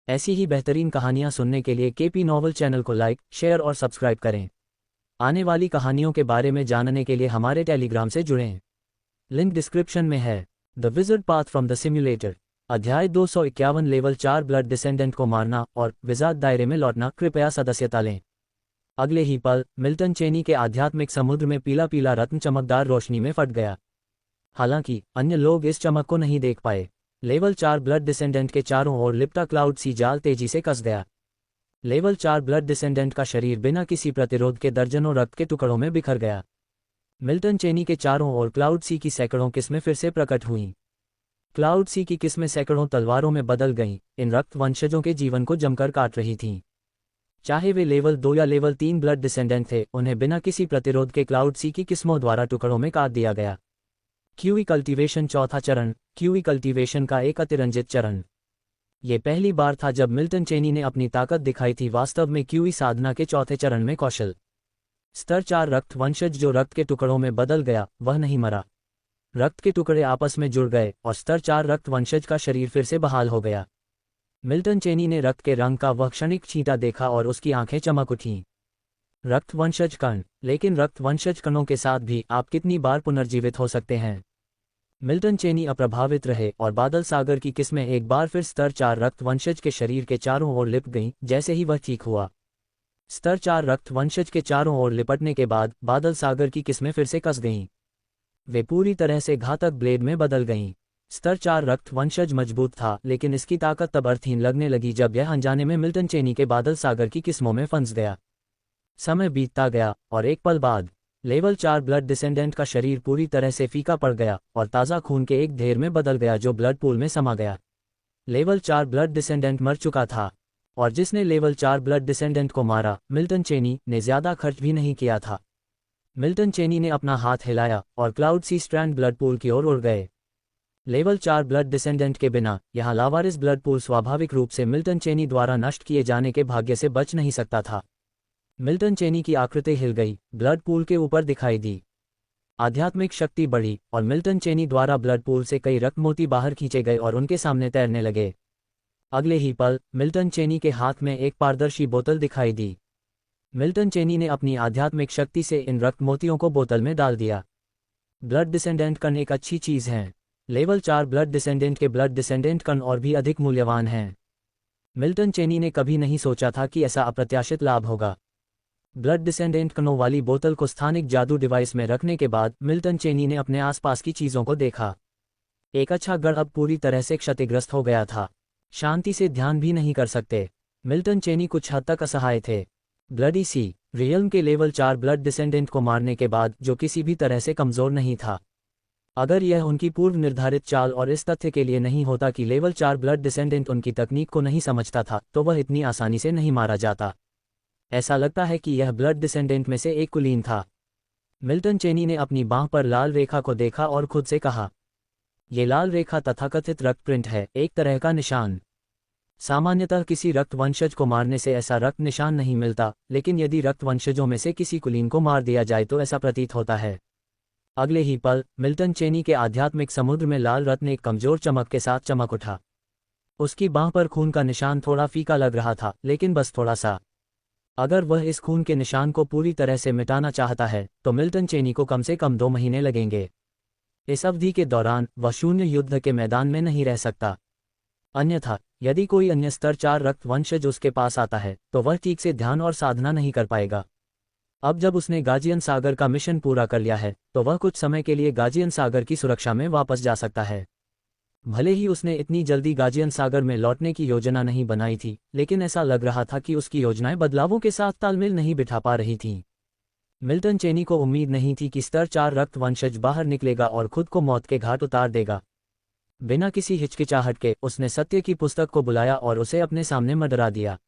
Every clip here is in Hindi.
ऐसी ही बेहतरीन कहानियाँ सुनने के लिए केपी नॉवल चैनल को लाइक, शेयर और सब्सक्राइब करें। आने वाली कहानियों के बारे में जानने के लिए हमारे टेलीग्राम से जुड़ें। लिंक डिस्क्रिप्शन में है। The wizard path from the simulator, अध्याय 251, लेवल 4 ब्लड डिसेंडेंट को मारना और विज़ार्ड दायरे में लौटना। कृपया सदस्यता लें। अगले ही पल मिल्टन चेनी के आध्यात्मिक समुद्र में पीला पीला रत्न चमकदार रोशनी में फट गया। हालांकि अन्य लोग इस चमक को नहीं देख पाए। लेवल 4 ब्लड डिसेंडेंट के चारों ओर लिपटा क्लाउड सी जाल तेजी से कस गया। लेवल 4 ब्लड डिसेंडेंट का शरीर बिना किसी प्रतिरोध के दर्जनों रक्त के टुकड़ों में बिखर गया। मिल्टन चेनी के चारों ओर क्लाउड सी की सैकड़ों किस्में फिर से प्रकट हुईं। क्लाउड सी की किस्में सैकड़ों तलवारों में बदल गईं, इन रक्त वंशजों के जीवन को जमकर काट रही थीं। चाहे वे लेवल 2 या लेवल 3 ब्लड डिसेंडेंट थे, उन्हें बिना किसी प्रतिरोध के क्लाउड सी की किस्मों द्वारा टुकड़ों में काट दिया गया। क्यूई कल्टीवेशन, चौथा चरण। क्यूई कल्टीवेशन का एक अतिरंजित चरण। ये पहली बार था जब मिल्टन चेनी ने अपनी ताकत दिखाई थी। वास्तव में क्यूई साधना के चौथे चरण में कौशल स्तर 4 रक्त वंशज जो रक्त के टुकड़ों में बदल गया, वह नहीं मरा। रक्त के टुकड़े आपस में जुड़ गए और स्तर 4 रक्त वंशज का शरीर फिर से बहाल हो गया। मिल्टन चेनी ने रक्त के रंग का वह क्षणिक छींटा देखा और उसकी आंखें चमक उठीं। रक्त वंशज कण, लेकिन रक्त वंशज कणों के साथ भी आप कितनी बार पुनर्जीवित हो सकते हैं? मिल्टन चेनी अप्रभावित रहे और बादल सागर की किस्में एक बार फिर स्तर 4 रक्त वंशज के शरीर के चारों ओर लिप गईं। जैसे ही वह ठीक हुआ, स्तर 4 रक्त वंशज के चारों ओर लिपटने के बाद बादल सागर की किस्में फिर से कस गईं। वे पूरी तरह से घातक ब्लेड में बदल गईं। स्तर 4 रक्त वंशज मजबूत था, लेकिन इसकी ताकत तब अर्थहीन लगने लगी जब यह अनजाने में मिल्टन चेनी के बादल सागर की किस्मों में फंस गया। समय बीतता गया और एक पल बाद लेवल 4 ब्लड डिसेंडेंट का शरीर पूरी तरह से फीका पड़ गया और ताज़ा खून के एक ढेर में बदल गया जो ब्लड पूल में समा गया। लेवल 4 ब्लड डिसेंडेंट मर चुका था और जिसने लेवल 4 ब्लड डिसेंडेंट को मारा, मिल्टन चेनी ने ज़्यादा खर्च भी नहीं किया था। मिल्टन चेनी ने अपना हाथ हिलाया और क्लाउड सी स्ट्रैंड ब्लड पूल की ओर उड़ गए। लेवल 4 ब्लड डिसेंडेंट के बिना यहाँ लावारिस ब्लड पूल स्वाभाविक रूप से मिल्टन चेनी द्वारा नष्ट किए जाने के भाग्य से बच नहीं सकता था। मिल्टन चेनी की आकृति हिल गई, ब्लड पूल के ऊपर दिखाई दी। आध्यात्मिक शक्ति बढ़ी और मिल्टन चेनी द्वारा ब्लड पूल से कई रक्त मोती बाहर खींचे गए और उनके सामने तैरने लगे। अगले ही पल मिल्टन चेनी के हाथ में एक पारदर्शी बोतल दिखाई दी। मिल्टन चेनी ने अपनी आध्यात्मिक शक्ति से इन रक्त मोतियों को बोतल में डाल दिया। ब्लड डिसेंडेंट कण एक अच्छी चीज़ है। लेवल 4 ब्लड डिसेंडेंट के ब्लड डिसेंडेंट कण और भी अधिक मूल्यवान हैं। मिल्टन चेनी ने कभी नहीं सोचा था कि ऐसा अप्रत्याशित लाभ होगा। ब्लड डिसेंडेंट कणों वाली बोतल को स्थानिक जादू डिवाइस में रखने के बाद मिल्टन चेनी ने अपने आसपास की चीज़ों को देखा। एक अच्छा गढ़ अब पूरी तरह से क्षतिग्रस्त हो गया था। शांति से ध्यान भी नहीं कर सकते। मिल्टन चेनी कुछ हद तक असहाय थे। ब्लडी सी रियल्म के लेवल 4 ब्लड डिसेंडेंट को मारने के बाद, जो किसी भी तरह से कमज़ोर नहीं था। अगर यह उनकी पूर्व निर्धारित चाल और इस तथ्य के लिए नहीं होता कि लेवल 4 ब्लड डिसेंडेंट उनकी तकनीक को नहीं समझता था, तो वह इतनी आसानी से नहीं मारा जाता। ऐसा लगता है कि यह ब्लड डिसेंडेंट में से एक कुलीन था। मिल्टन चेनी ने अपनी बांह पर लाल रेखा को देखा और खुद से कहा, ये लाल रेखा तथाकथित रक्त प्रिंट है, एक तरह का निशान। सामान्यतः किसी रक्त वंशज को मारने से ऐसा रक्त निशान नहीं मिलता, लेकिन यदि रक्त वंशजों में से किसी कुलीन को मार दिया जाए तो ऐसा प्रतीत होता है। अगले ही पल मिल्टन चेनी के आध्यात्मिक समुद्र में लाल रत्न एक कमजोर चमक के साथ चमक उठा। उसकी बांह पर खून का निशान थोड़ा फीका लग रहा था, लेकिन बस थोड़ा सा। अगर वह इस खून के निशान को पूरी तरह से मिटाना चाहता है, तो मिल्टन चेनी को कम से कम 2 महीने लगेंगे। इस अवधि के दौरान वह शून्य युद्ध के मैदान में नहीं रह सकता। अन्यथा यदि कोई अन्य स्तर 4 रक्त वंशज उसके पास आता है, तो वह ठीक से ध्यान और साधना नहीं कर पाएगा। अब जब उसने गाजियन सागर का मिशन पूरा कर लिया है, तो वह कुछ समय के लिए गाजियन सागर की सुरक्षा में वापस जा सकता है। भले ही उसने इतनी जल्दी गाजियन सागर में लौटने की योजना नहीं बनाई थी, लेकिन ऐसा लग रहा था कि उसकी योजनाएं बदलावों के साथ तालमेल नहीं बिठा पा रही थीं। मिल्टन चेनी को उम्मीद नहीं थी कि स्तर 4 रक्त वंशज बाहर निकलेगा और खुद को मौत के घाट उतार देगा। बिना किसी हिचकिचाहट के उसने सत्य की पुस्तक को बुलाया और उसे अपने सामने मंडरा दिया।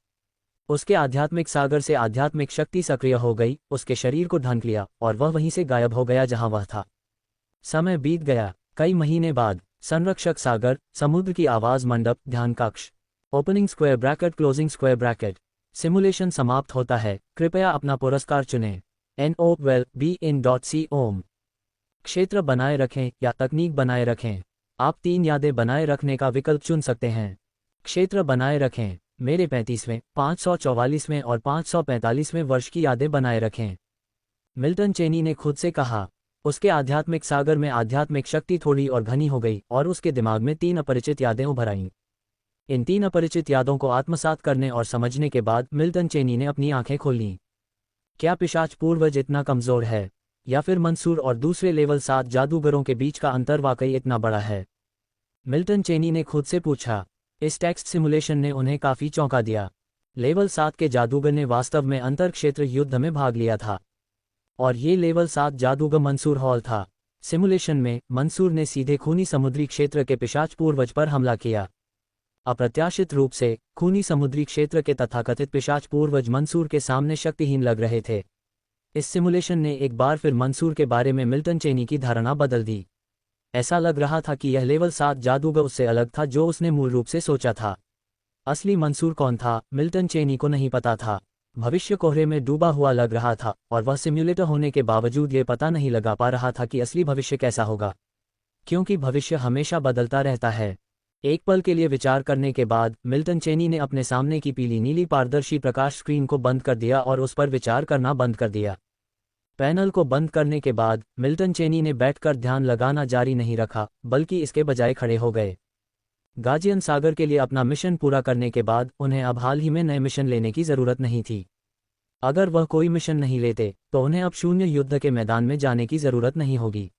उसके आध्यात्मिक सागर से आध्यात्मिक शक्ति सक्रिय हो गई, उसके शरीर को ढक लिया और वह वहीं से गायब हो गया जहां वह था। समय बीत गया। कई महीने बाद संरक्षक सागर, समुद्र की आवाज मंडप, ध्यान कक्ष। Opening square bracket, closing square bracket. Simulation समाप्त होता है, कृपया अपना पुरस्कार चुनें। NOWELL-BE-IN.C ओम। क्षेत्र बनाए रखें या तकनीक बनाए रखें। आप 3 यादें बनाए रखने का विकल्प चुन सकते हैं। क्षेत्र बनाए रखें। मेरे 35वें, 544वें और 545वें वर्ष की यादें बनाए रखें। मिल्टन चेनी ने खुद से कहा। उसके आध्यात्मिक सागर में आध्यात्मिक शक्ति थोड़ी और घनी हो गई और उसके दिमाग में 3 अपरिचित यादें उभर आईं। इन 3 अपरिचित यादों को आत्मसात करने और समझने के बाद मिल्टन चेनी ने अपनी आंखें खोलीं। क्या पिशाच पूर्वज इतना कमजोर है, या फिर मंसूर और दूसरे लेवल 7 जादूगरों के बीच का अंतर वाकई इतना बड़ा है? मिल्टन चेनी ने खुद से पूछा। इस टेक्स्ट सिमुलेशन ने उन्हें काफी चौंका दिया। लेवल 7 के जादूगर ने वास्तव में अंतर क्षेत्र युद्ध में भाग लिया था, और ये लेवल 7 जादूगर मंसूर हॉल था। सिमुलेशन में मंसूर ने सीधे खूनी समुद्री क्षेत्र के पिशाच पूर्वज पर हमला किया। अप्रत्याशित रूप से खूनी समुद्री क्षेत्र के तथाकथित पिशाच पूर्वज मंसूर के सामने शक्तिहीन लग रहे थे। इस सिमुलेशन ने एक बार फिर मंसूर के बारे में मिल्टन चेनी की धारणा बदल दी। ऐसा लग रहा था कि यह लेवल 7 जादूगर उससे अलग था जो उसने मूल रूप से सोचा था। असली मंसूर कौन था, मिल्टन चेनी को नहीं पता था। भविष्य कोहरे में डूबा हुआ लग रहा था और वह सिम्युलेटर होने के बावजूद ये पता नहीं लगा पा रहा था कि असली भविष्य कैसा होगा, क्योंकि भविष्य हमेशा बदलता रहता है। एक पल के लिए विचार करने के बाद मिल्टन चेनी ने अपने सामने की पीली नीली पारदर्शी प्रकाश स्क्रीन को बंद कर दिया और उस पर विचार करना बंद कर दिया। पैनल को बंद करने के बाद मिल्टन चेनी ने बैठकर ध्यान लगाना जारी नहीं रखा, बल्कि इसके बजाय खड़े हो गए। गाजियन सागर के लिए अपना मिशन पूरा करने के बाद उन्हें अब हाल ही में नए मिशन लेने की जरूरत नहीं थी। अगर वह कोई मिशन नहीं लेते तो उन्हें अब शून्य युद्ध के मैदान में जाने की जरूरत नहीं होगी।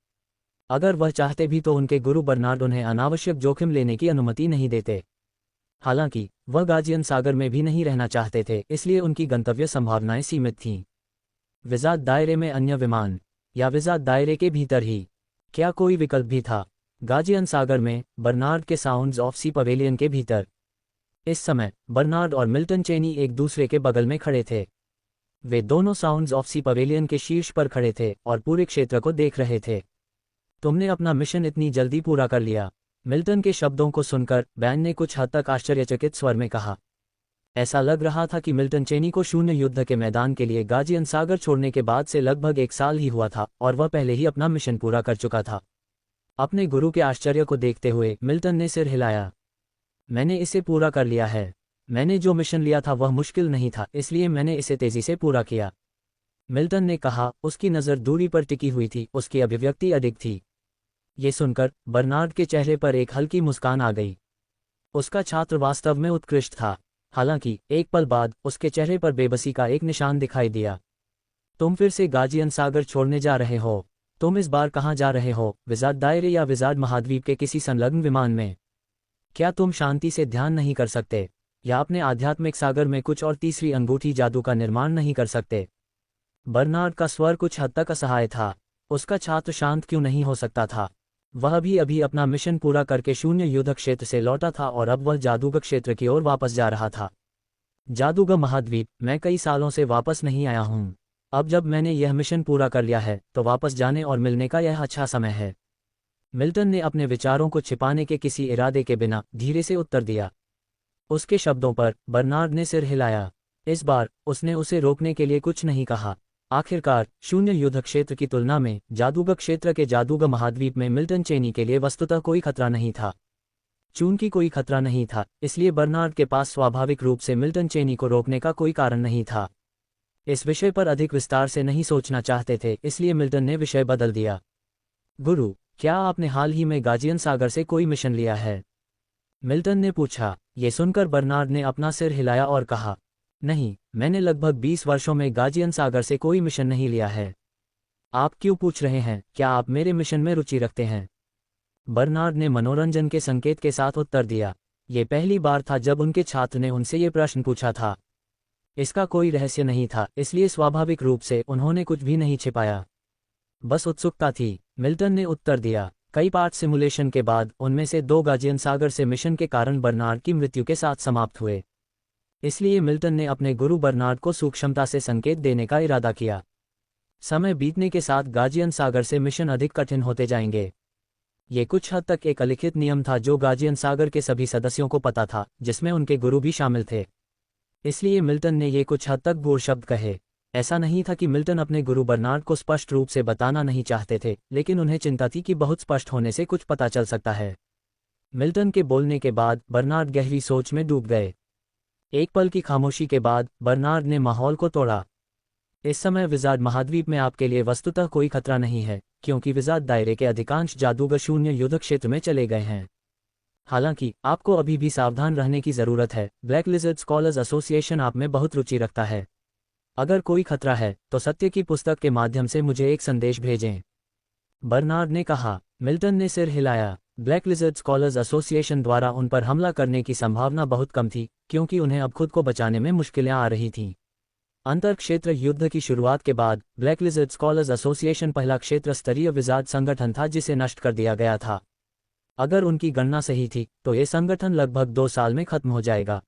अगर वह चाहते भी तो उनके गुरु बर्नार्ड उन्हें अनावश्यक जोखिम लेने की अनुमति नहीं देते। हालांकि वह गाजियन सागर में भी नहीं रहना चाहते थे, इसलिए उनकी गंतव्य संभावनाएं सीमित थीं। विजात दायरे में अन्य विमान, या विजात दायरे के भीतर ही? क्या कोई विकल्प भी था? गाजियन सागर में बर्नार्ड के साउंड्स ऑफ सी पवेलियन के भीतर। इस समय बर्नार्ड और मिल्टन चेनी एक दूसरे के बगल में खड़े थे। वे दोनों साउंड्स ऑफ सी पवेलियन के शीर्ष पर खड़े थे और पूरे क्षेत्र को देख रहे थे। तुमने अपना मिशन इतनी जल्दी पूरा कर लिया, मिल्टन के शब्दों को सुनकर बैन ने कुछ हद तक आश्चर्यचकित स्वर में कहा। ऐसा लग रहा था कि मिल्टन चेनी को शून्य युद्ध के मैदान के लिए गाजियन सागर छोड़ने के बाद से लगभग 1 साल ही हुआ था और वह पहले ही अपना मिशन पूरा कर चुका था। अपने गुरु के आश्चर्य को देखते हुए मिल्टन ने सिर हिलाया। मैंने इसे पूरा कर लिया है। मैंने जो मिशन लिया था वह मुश्किल नहीं था, इसलिए मैंने इसे तेजी से पूरा किया, मिल्टन ने कहा। उसकी नज़र दूरी पर टिकी हुई थी, उसकी अभिव्यक्ति अडिग थी। ये सुनकर बर्नार्ड के चेहरे पर एक हल्की मुस्कान आ गई। उसका छात्र वास्तव में उत्कृष्ट था। हालांकि एक पल बाद उसके चेहरे पर बेबसी का एक निशान दिखाई दिया। तुम फिर से गाजियन सागर छोड़ने जा रहे हो? तुम इस बार कहाँ जा रहे हो? विजात दायरे या विजात महाद्वीप के किसी संलग्न विमान में? क्या तुम शांति से ध्यान नहीं कर सकते, या अपने आध्यात्मिक सागर में कुछ और तीसरी अंगूठी जादू का निर्माण नहीं कर सकते? बर्नार्ड का स्वर कुछ हद तक असहाय था। उसका छात्र शांत क्यों नहीं हो सकता था? वह भी अभी अपना मिशन पूरा करके शून्य युद्ध क्षेत्र से लौटा था और अब वह जादूगर क्षेत्र की ओर वापस जा रहा था। जादूगर महाद्वीप, मैं कई सालों से वापस नहीं आया हूं। अब जब मैंने यह मिशन पूरा कर लिया है तो वापस जाने और मिलने का यह अच्छा समय है। मिल्टन ने अपने विचारों को छिपाने के किसी इरादे के बिना धीरे से उत्तर दिया। उसके शब्दों पर बर्नार्ड ने सिर हिलाया। इस बार उसने उसे रोकने के लिए कुछ नहीं कहा। आखिरकार शून्य युद्ध क्षेत्र की तुलना में जादूगर क्षेत्र के जादूगर महाद्वीप में मिल्टन चेनी के लिए वस्तुतः कोई खतरा नहीं था। चूंकि कोई खतरा नहीं था, इसलिए बर्नार्ड के पास स्वाभाविक रूप से मिल्टन चेनी को रोकने का कोई कारण नहीं था। इस विषय पर अधिक विस्तार से नहीं सोचना चाहते थे, इसलिए मिल्टन ने विषय बदल दिया। गुरु, क्या आपने हाल ही में गाजियन सागर से कोई मिशन लिया है? मिल्टन ने पूछा। ये सुनकर बर्नार्ड ने अपना सिर हिलाया और कहा, नहीं, मैंने लगभग 20 वर्षों में गाजियन सागर से कोई मिशन नहीं लिया है। आप क्यों पूछ रहे हैं? क्या आप मेरे मिशन में रुचि रखते हैं? बर्नार्ड ने मनोरंजन के संकेत के साथ उत्तर दिया। ये पहली बार था जब उनके छात्र ने उनसे ये प्रश्न पूछा था। इसका कोई रहस्य नहीं था, इसलिए स्वाभाविक रूप से उन्होंने कुछ भी नहीं छिपाया। बस उत्सुकता थी, मिल्टन ने उत्तर दिया। कई पार्ट सिमुलेशन के बाद उनमें से 2 गाजियन सागर से मिशन के कारण बर्नार्ड की मृत्यु के साथ समाप्त हुए। इसलिए मिल्टन ने अपने गुरु बर्नार्ड को सूक्ष्मता से संकेत देने का इरादा किया। समय बीतने के साथ गाजियन सागर से मिशन अधिक कठिन होते जाएंगे। ये कुछ हद तक एक अलिखित नियम था जो गाजियन सागर के सभी सदस्यों को पता था, जिसमें उनके गुरु भी शामिल थे। इसलिए मिल्टन ने ये कुछ हद तक गूढ़ शब्द कहे। ऐसा नहीं था कि मिल्टन अपने गुरु बर्नार्ड को स्पष्ट रूप से बताना नहीं चाहते थे, लेकिन उन्हें चिंता थी कि बहुत स्पष्ट होने से कुछ पता चल सकता है। मिल्टन के बोलने के बाद बर्नार्ड गहरी सोच में डूब गए। एक पल की खामोशी के बाद बर्नार्ड ने माहौल को तोड़ा। इस समय विजार्ड महाद्वीप में आपके लिए वस्तुतः कोई खतरा नहीं है, क्योंकि विजार्ड दायरे के अधिकांश जादूगर शून्य युद्ध क्षेत्र में चले गए हैं। हालांकि आपको अभी भी सावधान रहने की जरूरत है। ब्लैक लिजर्ड स्कॉलर्स एसोसिएशन आप में बहुत रुचि रखता है। अगर कोई खतरा है तो सत्य की पुस्तक के माध्यम से मुझे एक संदेश भेजें, बर्नार्ड ने कहा। मिल्टन ने सिर हिलाया। ब्लैक लिजर्ड स्कॉलर्स एसोसिएशन द्वारा उन पर हमला करने की संभावना बहुत कम थी, क्योंकि उन्हें अब खुद को बचाने में मुश्किलें आ रही थीं। अंतरक्षेत्र युद्ध की शुरुआत के बाद ब्लैक लिजर्ड स्कॉलर्स एसोसिएशन पहला क्षेत्र स्तरीय विजार्ड संगठन था जिसे नष्ट कर दिया गया था। अगर उनकी गणना सही थी तो ये संगठन लगभग 2 साल में खत्म हो जाएगा।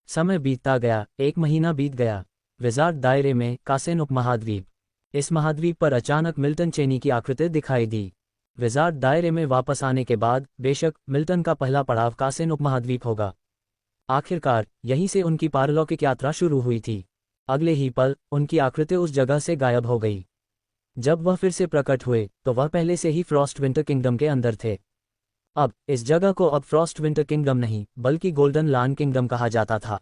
समय बीतता गया। 1 महीना बीत गया। विजार्ड दायरे में कासेन उपमहाद्वीप। इस महाद्वीप पर अचानक मिल्टन चेनी की आकृति दिखाई दी। विजार्ड दायरे में वापस आने के बाद बेशक मिल्टन का पहला पड़ाव कासेन उपमहाद्वीप होगा। आखिरकार यहीं से उनकी पारलौकिक यात्रा शुरू हुई थी। अगले ही पल उनकी आकृति उस जगह से गायब हो गई। जब वह फिर से प्रकट हुए तो वह पहले से ही फ्रॉस्ट विंटर किंगडम के अंदर थे। अब इस जगह को अब फ्रॉस्ट विंटर किंगडम नहीं बल्कि गोल्डन लॉन किंगडम कहा जाता था।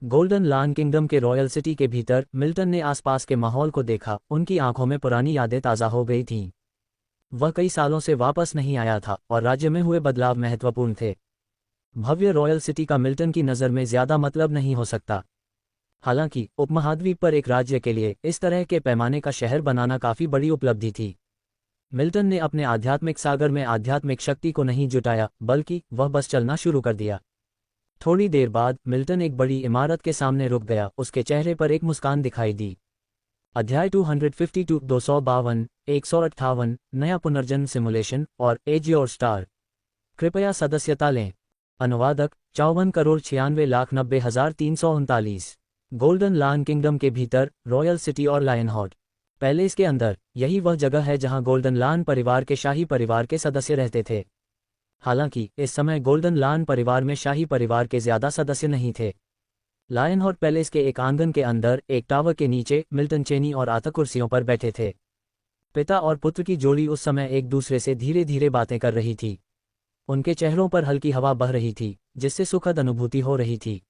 गोल्डन लॉन किंगडम के रॉयल सिटी के भीतर मिल्टन ने आसपास के माहौल को देखा। उनकी आंखों में पुरानी यादें ताज़ा हो गई थीं। वह कई सालों से वापस नहीं आया था और राज्य में हुए बदलाव महत्वपूर्ण थे। भव्य रॉयल सिटी का मिल्टन की नज़र में ज्यादा मतलब नहीं हो सकता। हालांकि उपमहाद्वीप पर एक राज्य के लिए इस तरह के पैमाने का शहर बनाना काफी बड़ी उपलब्धि थी। मिल्टन ने अपने आध्यात्मिक सागर में आध्यात्मिक शक्ति को नहीं जुटाया, बल्कि वह बस चलना शुरू कर दिया। थोड़ी देर बाद मिल्टन एक बड़ी इमारत के सामने रुक गया। उसके चेहरे पर एक मुस्कान दिखाई दी। अध्याय 252 252 158 नया पुनर्जन्म सिमुलेशन और एज योर स्टार। कृपया सदस्यता लें। अनुवादक 54,96,90,339। गोल्डन लॉन किंगडम के भीतर रॉयल सिटी और लायनहॉट पैलेस के अंदर यही वह जगह है जहां गोल्डन लॉन परिवार के शाही परिवार के सदस्य रहते थे। हालांकि इस समय गोल्डन लॉन परिवार में शाही परिवार के ज्यादा सदस्य नहीं थे। लायनहॉट पैलेस के एक आंगन के अंदर एक टावर के नीचे मिल्टन चेनी और आथा कुर्सियों पर बैठे थे। पिता और पुत्र की जोड़ी उस समय एक दूसरे से धीरे धीरे बातें कर रही थी। उनके चेहरों पर हल्की हवा बह रही थी, जिससे सुखद अनुभूति हो रही थी।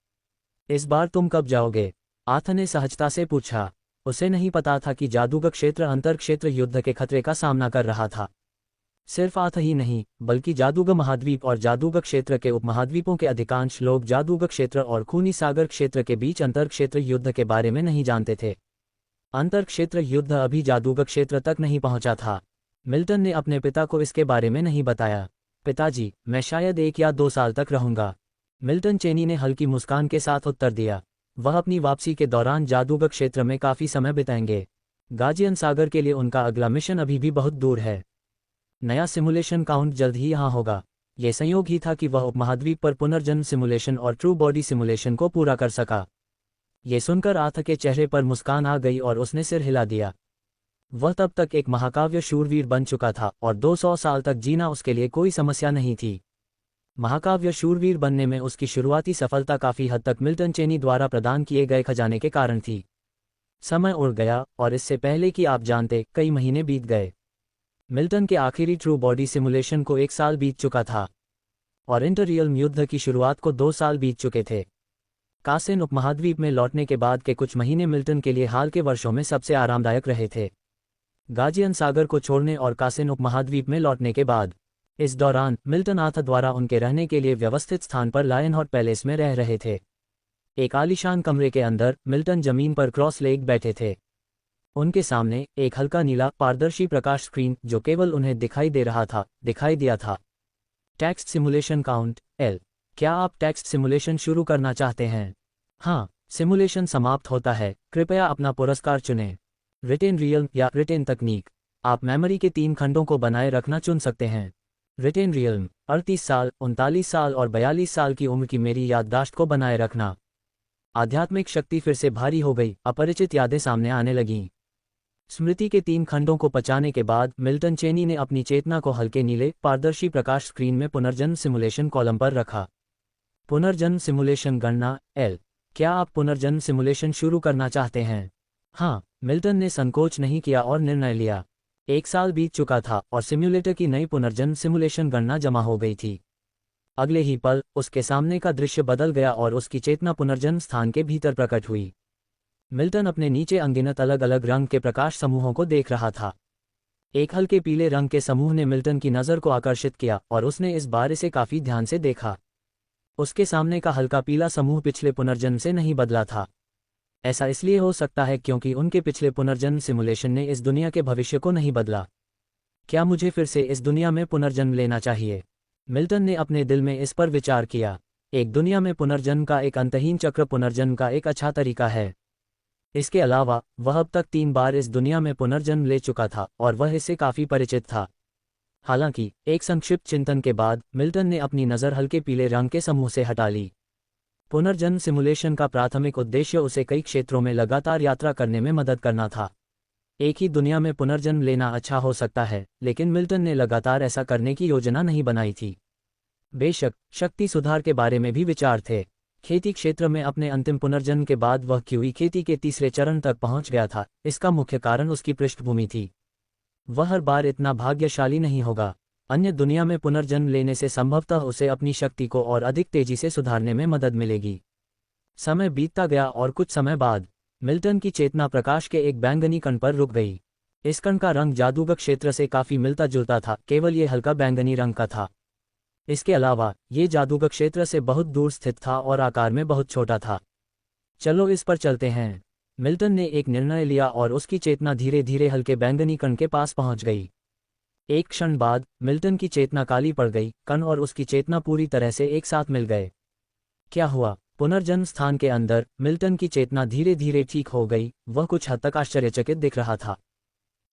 इस बार तुम कब जाओगे? आथा ने सहजता से पूछा। उसे नहीं पता था कि जादूगर क्षेत्र अंतरक्षेत्र युद्ध के खतरे का सामना कर रहा था। सिर्फ आथा ही नहीं, बल्कि जादूगर महाद्वीप और जादूगर क्षेत्र के उपमहाद्वीपों के अधिकांश लोग जादूगर क्षेत्र और खूनी सागर क्षेत्र के बीच अंतरक्षेत्र युद्ध के बारे में नहीं जानते थे। अंतरक्षेत्र युद्ध अभी जादूगर क्षेत्र तक नहीं पहुंचा था। मिल्टन ने अपने पिता को इसके बारे में नहीं बताया। पिताजी, मैं शायद 1 या 2 साल तक रहूंगा, मिल्टन चेनी ने हल्की मुस्कान के साथ उत्तर दिया। वह अपनी वापसी के दौरान जादूगर क्षेत्र में काफी समय बिताएंगे। गाजियन सागर के लिए उनका अगला मिशन अभी भी बहुत दूर है। नया सिमुलेशन काउंट जल्द ही यहाँ होगा। यह संयोग ही था कि वह उपमहाद्वीप पर पुनर्जन्म सिमुलेशन और ट्रू बॉडी सिमुलेशन को पूरा कर सका। ये सुनकर आथा के चेहरे पर मुस्कान आ गई और उसने सिर हिला दिया। वह तब तक एक महाकाव्य शूरवीर बन चुका था और 200 साल तक जीना उसके लिए कोई समस्या नहीं थी। महाकाव्य शूरवीर बनने में उसकी शुरुआती सफलता काफी हद तक मिल्टन चेनी द्वारा प्रदान किए गए खजाने के कारण थी। समय उड़ गया और इससे पहले कि आप जानते कई महीने बीत गए। मिल्टन के आखिरी ट्रू बॉडी सिमुलेशन को 1 साल बीत चुका था और इंटररियल्म युद्ध की शुरुआत को 2 साल बीत चुके थे। कासेन उपमहाद्वीप में लौटने के बाद के कुछ महीने मिल्टन के लिए हाल के वर्षों में सबसे आरामदायक रहे थे। गाजियन सागर को छोड़ने और कासेन उपमहाद्वीप में लौटने के बाद इस दौरान मिल्टन आथा द्वारा उनके रहने के लिए व्यवस्थित स्थान पर लायनहॉट पैलेस में रह रहे थे। एक आलीशान कमरे के अंदर मिल्टन जमीन पर क्रॉस लेग बैठे थे। उनके सामने एक हल्का नीला पारदर्शी प्रकाश स्क्रीन जो केवल उन्हें दिखाई दे रहा था दिखाई दिया था। Text simulation count L। क्या आप टेक्स्ट सिमुलेशन शुरू करना चाहते हैं? हाँ, सिमुलेशन समाप्त होता है। कृपया अपना पुरस्कार चुनें। रिटेन रियल्म या रिटेन तकनीक। आप मेमोरी के 3 खंडों को बनाए रखना चुन सकते हैं। रिटेन रियल्म 38 साल, 39 साल और 42 साल की उम्र की मेरी याददाश्त को बनाए रखना। आध्यात्मिक शक्ति फिर से भारी हो गई। अपरिचित यादें सामने आने लगीं। स्मृति के 3 खंडों को पचाने के बाद मिल्टन चेनी ने अपनी चेतना को हल्के नीले पारदर्शी प्रकाश स्क्रीन में पुनर्जन्म सिमुलेशन कॉलम पर रखा। पुनर्जन्म सिमुलेशन गणना L। क्या आप पुनर्जन्म सिमुलेशन शुरू करना चाहते हैं? हाँ, मिल्टन ने संकोच नहीं किया और निर्णय लिया। 1 साल बीत चुका था और सिम्युलेटर की नई पुनर्जन्म सिमुलेशन गणना जमा हो गई थी। अगले ही पल उसके सामने का दृश्य बदल गया और उसकी चेतना पुनर्जन्म स्थान के भीतर प्रकट हुई। मिल्टन अपने नीचे अनगिनत अलग अलग रंग के प्रकाश समूहों को देख रहा था। एक हल्के पीले रंग के समूह ने मिल्टन की नज़र को आकर्षित किया और उसने इस बार इसे काफी ध्यान से देखा। उसके सामने का हल्का पीला समूह पिछले पुनर्जन्म से नहीं बदला था। ऐसा इसलिए हो सकता है क्योंकि उनके पिछले पुनर्जन्म सिमुलेशन ने इस दुनिया के भविष्य को नहीं बदला। क्या मुझे फिर से इस दुनिया में पुनर्जन्म लेना चाहिए? मिल्टन ने अपने दिल में इस पर विचार किया। एक दुनिया में पुनर्जन्म का एक अंतहीन चक्र पुनर्जन्म का एक अच्छा तरीका है। इसके अलावा वह अब तक 3 बार इस दुनिया में पुनर्जन्म ले चुका था और वह इससे काफी परिचित था। हालांकि एक संक्षिप्त चिंतन के बाद मिल्टन ने अपनी नज़र हल्के पीले रंग के समूह से हटा ली। पुनर्जन्म सिमुलेशन का प्राथमिक उद्देश्य उसे कई क्षेत्रों में लगातार यात्रा करने में मदद करना था। एक ही दुनिया में पुनर्जन्म लेना अच्छा हो सकता है, लेकिन मिल्टन ने लगातार ऐसा करने की योजना नहीं बनाई थी। बेशक शक्ति सुधार के बारे में भी विचार थे। खेती क्षेत्र में अपने अंतिम पुनर्जन्म के बाद वह क्यूई खेती के तीसरे चरण तक पहुंच गया था। इसका मुख्य कारण उसकी पृष्ठभूमि थी। वह हर बार इतना भाग्यशाली नहीं होगा। अन्य दुनिया में पुनर्जन्म लेने से संभवतः उसे अपनी शक्ति को और अधिक तेजी से सुधारने में मदद मिलेगी। समय बीतता गया और कुछ समय बाद मिल्टन की चेतना प्रकाश के एक बैंगनी कण पर रुक गई। इस कण का रंग जादूगर क्षेत्र से काफी मिलता जुलता था, केवल ये हल्का बैंगनी रंग का था। इसके अलावा ये जादूगर क्षेत्र से बहुत दूर स्थित था और आकार में बहुत छोटा था। चलो इस पर चलते हैं। मिल्टन ने एक निर्णय लिया और उसकी चेतना धीरे धीरे हल्के बैंगनी कण के पास पहुंच गई। एक क्षण बाद मिल्टन की चेतना काली पड़ गई। कण और उसकी चेतना पूरी तरह से एक साथ मिल गए। क्या हुआ? पुनर्जन्म स्थान के अंदर मिल्टन की चेतना धीरे धीरे ठीक हो गई। वह कुछ हद तक आश्चर्यचकित दिख रहा था।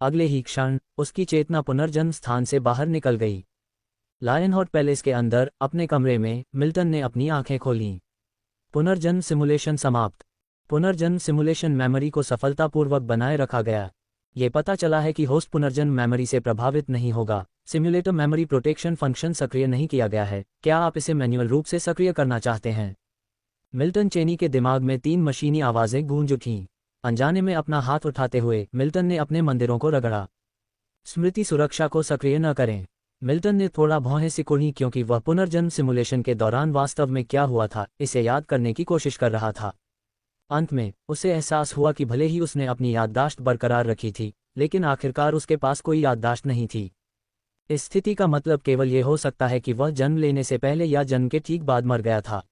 अगले ही क्षण उसकी चेतना पुनर्जन्म स्थान से बाहर निकल गई। लायनहार्ट पैलेस के अंदर अपने कमरे में मिल्टन ने अपनी आंखें खोलीं। पुनर्जन्म सिमुलेशन समाप्त। पुनर्जन्म सिमुलेशन मेमोरी को सफलतापूर्वक बनाए रखा गया। ये पता चला है कि होस्ट पुनर्जन्म मेमोरी से प्रभावित नहीं होगा। सिम्युलेटर मेमोरी प्रोटेक्शन फंक्शन सक्रिय नहीं किया गया है। क्या आप इसे मैन्युअल रूप से सक्रिय करना चाहते हैं? मिल्टन चेनी के दिमाग में 3 मशीनी आवाजें गूंज उठीं। अनजाने में अपना हाथ उठाते हुए मिल्टन ने अपने मंदिरों को रगड़ा। स्मृति सुरक्षा को सक्रिय न करें। मिल्टन ने थोड़ा भौहें सिकुड़ी क्योंकि वह पुनर्जन्म सिमुलेशन के दौरान वास्तव में क्या हुआ था इसे याद करने की कोशिश कर रहा था। अंत में उसे एहसास हुआ कि भले ही उसने अपनी याददाश्त बरकरार रखी थी, लेकिन आखिरकार उसके पास कोई याददाश्त नहीं थी। इस स्थिति का मतलब केवल ये हो सकता है कि वह जन्म लेने से पहले या जन्म के ठीक बाद मर गया था।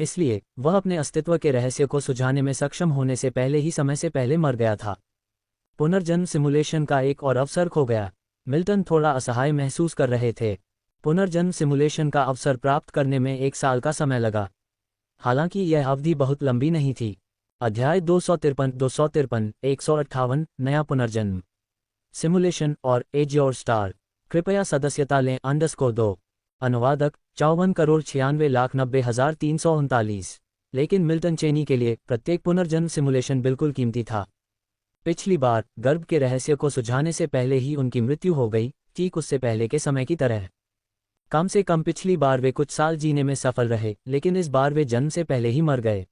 इसलिए वह अपने अस्तित्व के रहस्य को सुझाने में सक्षम होने से पहले ही समय से पहले मर गया था। पुनर्जन्म सिमुलेशन का एक और अवसर खो गया। मिल्टन थोड़ा असहाय महसूस कर रहे थे। पुनर्जन्म सिमुलेशन का अवसर प्राप्त करने में 1 साल का समय लगा। हालांकि यह अवधि बहुत लंबी नहीं थी। अध्याय 253 158 नया पुनर्जन्म सिमुलेशन और एज योर स्टार। कृपया सदस्यता लें _2। अनुवादक 54,96,90,339। लेकिन मिल्टन चेनी के लिए प्रत्येक पुनर्जन्म सिमुलेशन बिल्कुल कीमती था। पिछली बार गर्भ के रहस्य को सुझाने से पहले ही उनकी मृत्यु हो गई, ठीक उससे पहले के समय की तरह। कम से कम पिछली बार वे कुछ साल जीने में सफल रहे, लेकिन इस बार वे जन्म से पहले ही मर गए।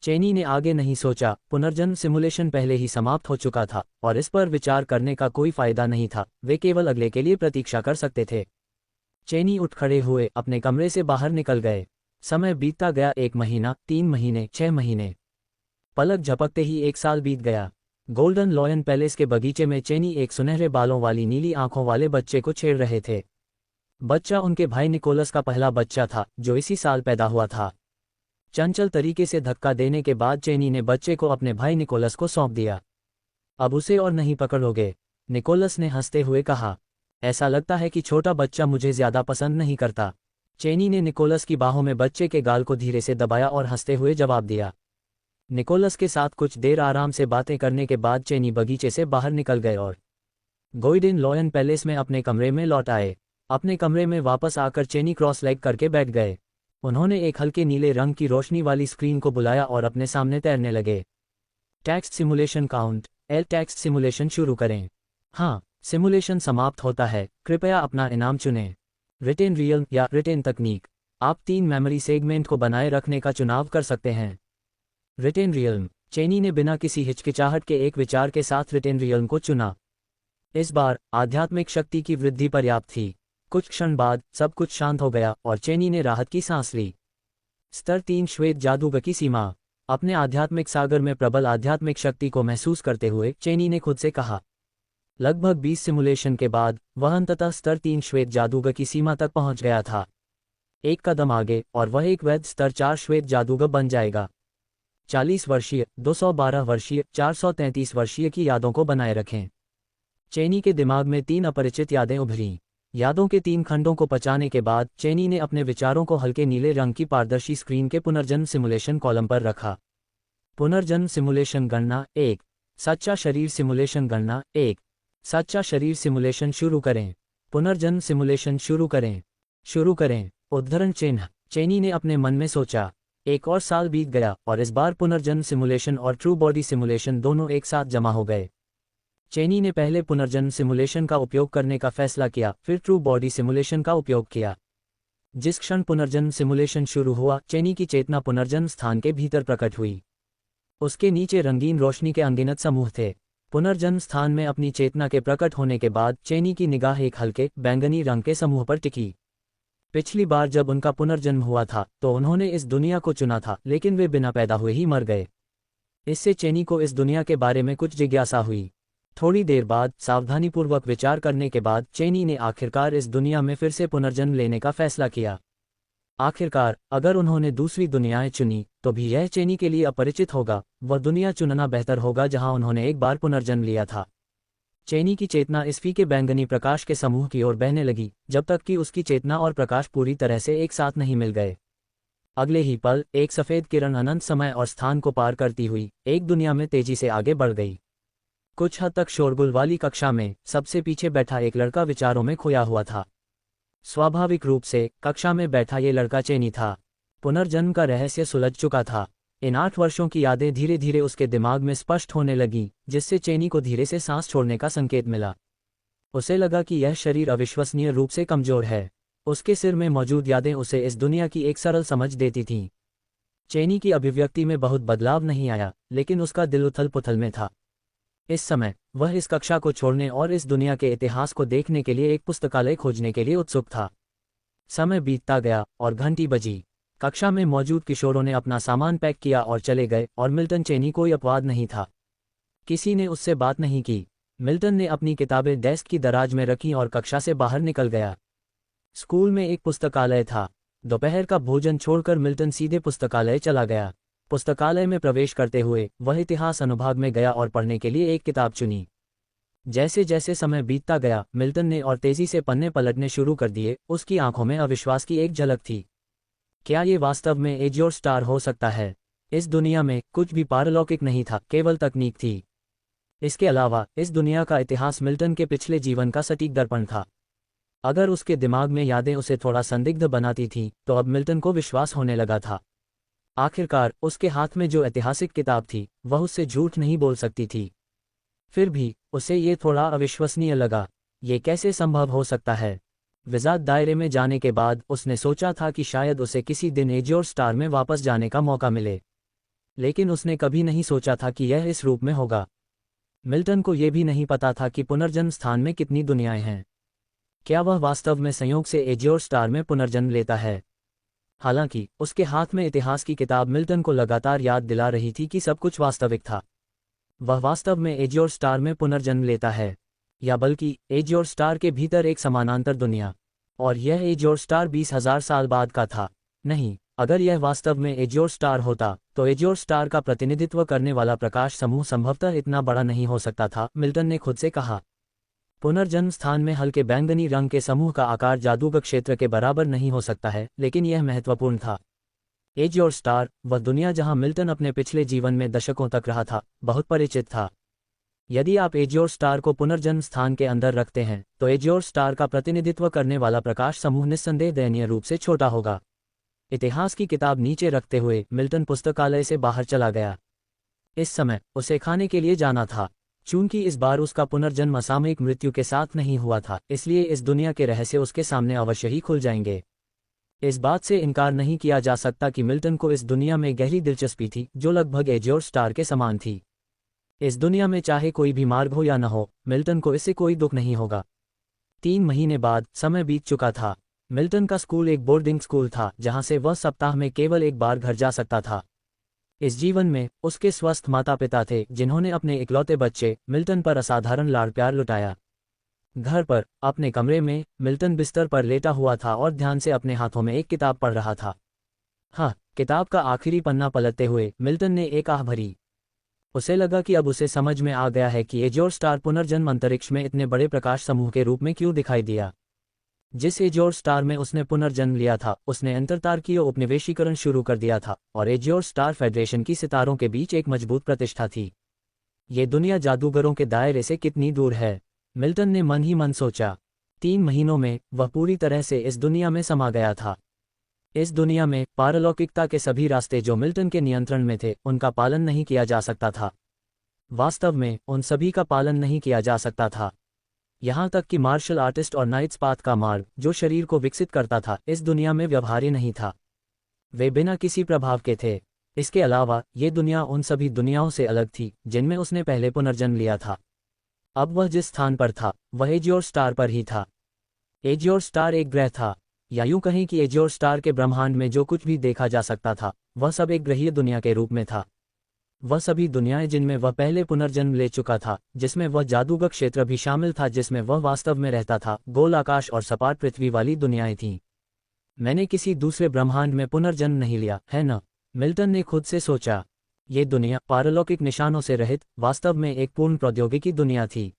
चेनी ने आगे नहीं सोचा। पुनर्जन्म सिमुलेशन पहले ही समाप्त हो चुका था और इस पर विचार करने का कोई फायदा नहीं था। वे केवल अगले के लिए प्रतीक्षा कर सकते थे। चेनी उठ खड़े हुए अपने कमरे से बाहर निकल गए। समय बीतता गया। 1 महीना, 3 महीने, 6 महीने। पलक झपकते ही 1 साल बीत गया। गोल्डन लॉयन पैलेस के बगीचे में चेनी एक सुनहरे बालों वाली नीली आंखों वाले बच्चे को छेड़ रहे थे। बच्चा उनके भाई निकोलस का पहला बच्चा था जो इसी साल पैदा हुआ था। चंचल तरीके से धक्का देने के बाद चेनी ने बच्चे को अपने भाई निकोलस को सौंप दिया। अब उसे और नहीं पकड़ोगे? निकोलस ने हंसते हुए कहा। ऐसा लगता है कि छोटा बच्चा मुझे ज्यादा पसंद नहीं करता। चेनी ने निकोलस की बाहों में बच्चे के गाल को धीरे से दबाया और हंसते हुए जवाब दिया। निकोलस के साथ कुछ देर आराम से बातें करने के बाद चेनी बगीचे से बाहर निकल गए और गोल्डन लॉयन पैलेस में अपने कमरे में लौट आए। अपने कमरे में वापस आकर चेनी क्रॉस लेग करके बैठ गए। उन्होंने एक हल्के नीले रंग की रोशनी वाली स्क्रीन को बुलाया और अपने सामने तैरने लगे। Text simulation count text simulation शुरू करें। हाँ, सिमुलेशन समाप्त होता है। कृपया अपना इनाम चुनें। रिटेन रियल या रिटेन तकनीक। आप 3 मेमोरी सेगमेंट को बनाए रखने का चुनाव कर सकते हैं। Retain realm. चेनी ने बिना किसी हिचकिचाहट के एक विचार के साथ रिटेन रियल्म को चुना। इस बार आध्यात्मिक शक्ति की वृद्धि पर्याप्त थी। कुछ क्षण बाद सब कुछ शांत हो गया और चेनी ने राहत की सांस ली। स्तर 3 श्वेत जादूगर की सीमा। अपने आध्यात्मिक सागर में प्रबल आध्यात्मिक शक्ति को महसूस करते हुए चेनी ने खुद से कहा। लगभग 20 सिमुलेशन के बाद वह अंततः स्तर 3 श्वेत जादूगर की सीमा तक पहुंच गया था। एक कदम आगे और वह एक वैध स्तर 4 श्वेत जादूगर बन जाएगा। 40 वर्षीय, 212 वर्षीय, 433 वर्षीय की यादों को बनाए रखें। चेनी के दिमाग में 3 अपरिचित यादें उभरीं। यादों के 3 खंडों को पचाने के बाद चेनी ने अपने विचारों को हल्के नीले रंग की पारदर्शी स्क्रीन के पुनर्जन्म सिमुलेशन कॉलम पर रखा। पुनर्जन्म सिमुलेशन गणना 1। सच्चा शरीर सिमुलेशन गणना 1। सच्चा शरीर सिमुलेशन शुरू करें। पुनर्जन्म सिमुलेशन शुरू करें। शुरू करें। उद्धरण चिन्ह। चेनी ने अपने मन में सोचा। एक और साल बीत गया और इस बार पुनर्जन्म सिमुलेशन और ट्रू बॉडी सिमुलेशन दोनों एक साथ जमा हो गए। चेनी ने पहले पुनर्जन्म सिमुलेशन का उपयोग करने का फैसला किया, फिर ट्रू बॉडी सिमुलेशन का उपयोग किया। जिस क्षण पुनर्जन्म सिमुलेशन शुरू हुआ, चेनी की चेतना पुनर्जन्म स्थान के भीतर प्रकट हुई। उसके नीचे रंगीन रोशनी के अनगिनत समूह थे। पुनर्जन्म स्थान में अपनी चेतना के प्रकट होने के बाद चेनी की निगाह एक हल्के बैंगनी रंग के समूह पर टिकी। पिछली बार जब उनका पुनर्जन्म हुआ था तो उन्होंने इस दुनिया को चुना था, लेकिन वे बिना पैदा हुए ही मर गए। इससे चेनी को इस दुनिया के बारे में कुछ जिज्ञासा हुई। थोड़ी देर बाद सावधानीपूर्वक विचार करने के बाद चेनी ने आखिरकार इस दुनिया में फिर से पुनर्जन्म लेने का फैसला किया। आखिरकार अगर उन्होंने दूसरी दुनियाएं चुनी तो भी यह चेनी के लिए अपरिचित होगा। वह दुनिया चुनना बेहतर होगा जहां उन्होंने एक बार पुनर्जन्म लिया था। चेनी की चेतना इस फीके बैंगनी प्रकाश के समूह की ओर बहने लगी, जब तक कि उसकी चेतना और प्रकाश पूरी तरह से एक साथ नहीं मिल गए। अगले ही पल एक सफेद किरण अनंत समय और स्थान को पार करती हुई एक दुनिया में तेजी से आगे बढ़ गई। कुछ हद तक शोरगुल वाली कक्षा में सबसे पीछे बैठा एक लड़का विचारों में खोया हुआ था। स्वाभाविक रूप से कक्षा में बैठा ये लड़का चेनी था। पुनर्जन्म का रहस्य सुलझ चुका था। इन 8 वर्षों की यादें धीरे धीरे उसके दिमाग में स्पष्ट होने लगीं, जिससे चेनी को धीरे से सांस छोड़ने का संकेत मिला। उसे लगा कि यह शरीर अविश्वसनीय रूप से कमजोर है। उसके सिर में मौजूद यादें उसे इस दुनिया की एक सरल समझ देती थीं। चेनी की अभिव्यक्ति में बहुत बदलाव नहीं आया, लेकिन उसका दिल उथल पुथल में था। इस समय वह इस कक्षा को छोड़ने और इस दुनिया के इतिहास को देखने के लिए एक पुस्तकालय खोजने के लिए उत्सुक था। समय बीतता गया और घंटी बजी। कक्षा में मौजूद किशोरों ने अपना सामान पैक किया और चले गए, और मिल्टन चेनी कोई अपवाद नहीं था। किसी ने उससे बात नहीं की। मिल्टन ने अपनी किताबें डेस्क की दराज में रखीं और कक्षा से बाहर निकल गया। स्कूल में एक पुस्तकालय था। दोपहर का भोजन छोड़कर मिल्टन सीधे पुस्तकालय चला गया। पुस्तकालय में प्रवेश करते हुए वह इतिहास अनुभाग में गया और पढ़ने के लिए एक किताब चुनी। जैसे जैसे समय बीतता गया, मिल्टन ने और तेजी से पन्ने पलटने शुरू कर दिए। उसकी आंखों में अविश्वास की एक झलक थी। क्या ये वास्तव में एज्योर स्टार हो सकता है? इस दुनिया में कुछ भी पारलौकिक नहीं था, केवल तकनीक थी। इसके अलावा इस दुनिया का इतिहास मिल्टन के पिछले जीवन का सटीक दर्पण था। अगर उसके दिमाग में यादें उसे थोड़ा संदिग्ध बनाती थीं, तो अब मिल्टन को विश्वास होने लगा था। आखिरकार उसके हाथ में जो ऐतिहासिक किताब थी वह उससे झूठ नहीं बोल सकती थी। फिर भी उसे ये थोड़ा अविश्वसनीय लगा। ये कैसे संभव हो सकता है? विज़ार्ड दायरे में जाने के बाद उसने सोचा था कि शायद उसे किसी दिन एज्योर स्टार में वापस जाने का मौका मिले, लेकिन उसने कभी नहीं सोचा था कि यह इस रूप में होगा। मिल्टन को यह भी नहीं पता था कि पुनर्जन्म स्थान में कितनी दुनियाएं हैं। क्या वह वास्तव में संयोग से एज्योर स्टार में पुनर्जन्म लेता है? हालांकि उसके हाथ में इतिहास की किताब मिल्टन को लगातार याद दिला रही थी कि सब कुछ वास्तविक था। वह वास्तव में एज्योर स्टार में पुनर्जन्म लेता है, या बल्कि एज्योर स्टार के भीतर एक समानांतर दुनिया। और यह एज्योर स्टार 20,000 साल बाद का था। नहीं, अगर यह वास्तव में एज्योर स्टार होता तो एज्योर स्टार का प्रतिनिधित्व करने वाला प्रकाश समूह संभवतः इतना बड़ा नहीं हो सकता था, मिल्टन ने खुद से कहा। पुनर्जन्म स्थान में हल्के बैंगनी रंग के समूह का आकार जादूगर क्षेत्र के बराबर नहीं हो सकता है, लेकिन यह महत्वपूर्ण था। एज्योर स्टार, वह दुनिया जहां मिल्टन अपने पिछले जीवन में दशकों तक रहा था, बहुत परिचित था। यदि आप एज्योर स्टार को पुनर्जन्म स्थान के अंदर रखते हैं तो एज्योर स्टार का प्रतिनिधित्व करने वाला प्रकाश समूह निस्संदेह दयनीय रूप से छोटा होगा। इतिहास की किताब नीचे रखते हुए मिल्टन पुस्तकालय से बाहर चला गया। इस समय उसे खाने के लिए जाना था। चूंकि इस बार उसका पुनर्जन्म असामयिक मृत्यु के साथ नहीं हुआ था, इसलिए इस दुनिया के रहस्य उसके सामने अवश्य ही खुल जाएंगे। इस बात से इनकार नहीं किया जा सकता कि मिल्टन को इस दुनिया में गहरी दिलचस्पी थी, जो लगभग एज्योर स्टार के समान थी। इस दुनिया में चाहे कोई भी मार्ग हो या न हो, मिल्टन को इससे कोई दुख नहीं होगा। 3 महीने बाद समय बीत चुका था। मिल्टन का स्कूल एक बोर्डिंग स्कूल था जहां से वह सप्ताह में केवल एक बार घर जा सकता था। इस जीवन में उसके स्वस्थ माता पिता थे जिन्होंने अपने इकलौते बच्चे मिल्टन पर असाधारण लाड़ प्यार लुटाया। घर पर अपने कमरे में मिल्टन बिस्तर पर लेटा हुआ था और ध्यान से अपने हाथों में एक किताब पढ़ रहा था। हाँ, किताब का आखिरी पन्ना पलटते हुए मिल्टन ने एक आह भरी। उसे लगा कि अब उसे समझ में आ गया है कि एज और स्टार पुनर्जन्म अंतरिक्ष में इतने बड़े प्रकाश समूह के रूप में क्यों दिखाई दिया। जिस एज और स्टार में उसने पुनर्जन्म लिया था उसने अंतरतारकीय उपनिवेशीकरण शुरू कर दिया था और एज और स्टार फेडरेशन की सितारों के बीच एक मजबूत प्रतिष्ठा थी। ये दुनिया जादूगरों के दायरे से कितनी दूर है, मिल्टन ने मन ही मन सोचा। 3 महीनों में वह पूरी तरह से इस दुनिया में समा गया था। इस दुनिया में पारलौकिकता के सभी रास्ते जो मिल्टन के नियंत्रण में थे उनका पालन नहीं किया जा सकता था। वास्तव में उन सभी का पालन नहीं किया जा सकता था। यहाँ तक कि मार्शल आर्टिस्ट और नाइट्स पाथ का मार्ग जो शरीर को विकसित करता था इस दुनिया में व्यवहार्य नहीं था। वे बिना किसी प्रभाव के थे। इसके अलावा ये दुनिया उन सभी दुनियाओं से अलग थी जिनमें उसने पहले पुनर्जन्म लिया था। अब वह जिस स्थान पर था वह एज और स्टार पर ही था। एज और स्टार एक ग्रह था, या यूं कहें कि एज और स्टार के ब्रह्मांड में जो कुछ भी देखा जा सकता था वह सब एक ग्रहीय दुनिया के रूप में था। वह सभी दुनियाएं जिनमें वह पहले पुनर्जन्म ले चुका था, जिसमें वह जादूगर क्षेत्र भी शामिल था जिसमें वह वास्तव में रहता था, गोल आकाश और सपाट पृथ्वी वाली दुनियाएं थीं। मैंने किसी दूसरे ब्रह्मांड में पुनर्जन्म नहीं लिया है न, मिल्टन ने खुद से सोचा। ये दुनिया पारलौकिक निशानों से रहित वास्तव में एक पूर्ण प्रौद्योगिकी दुनिया थी।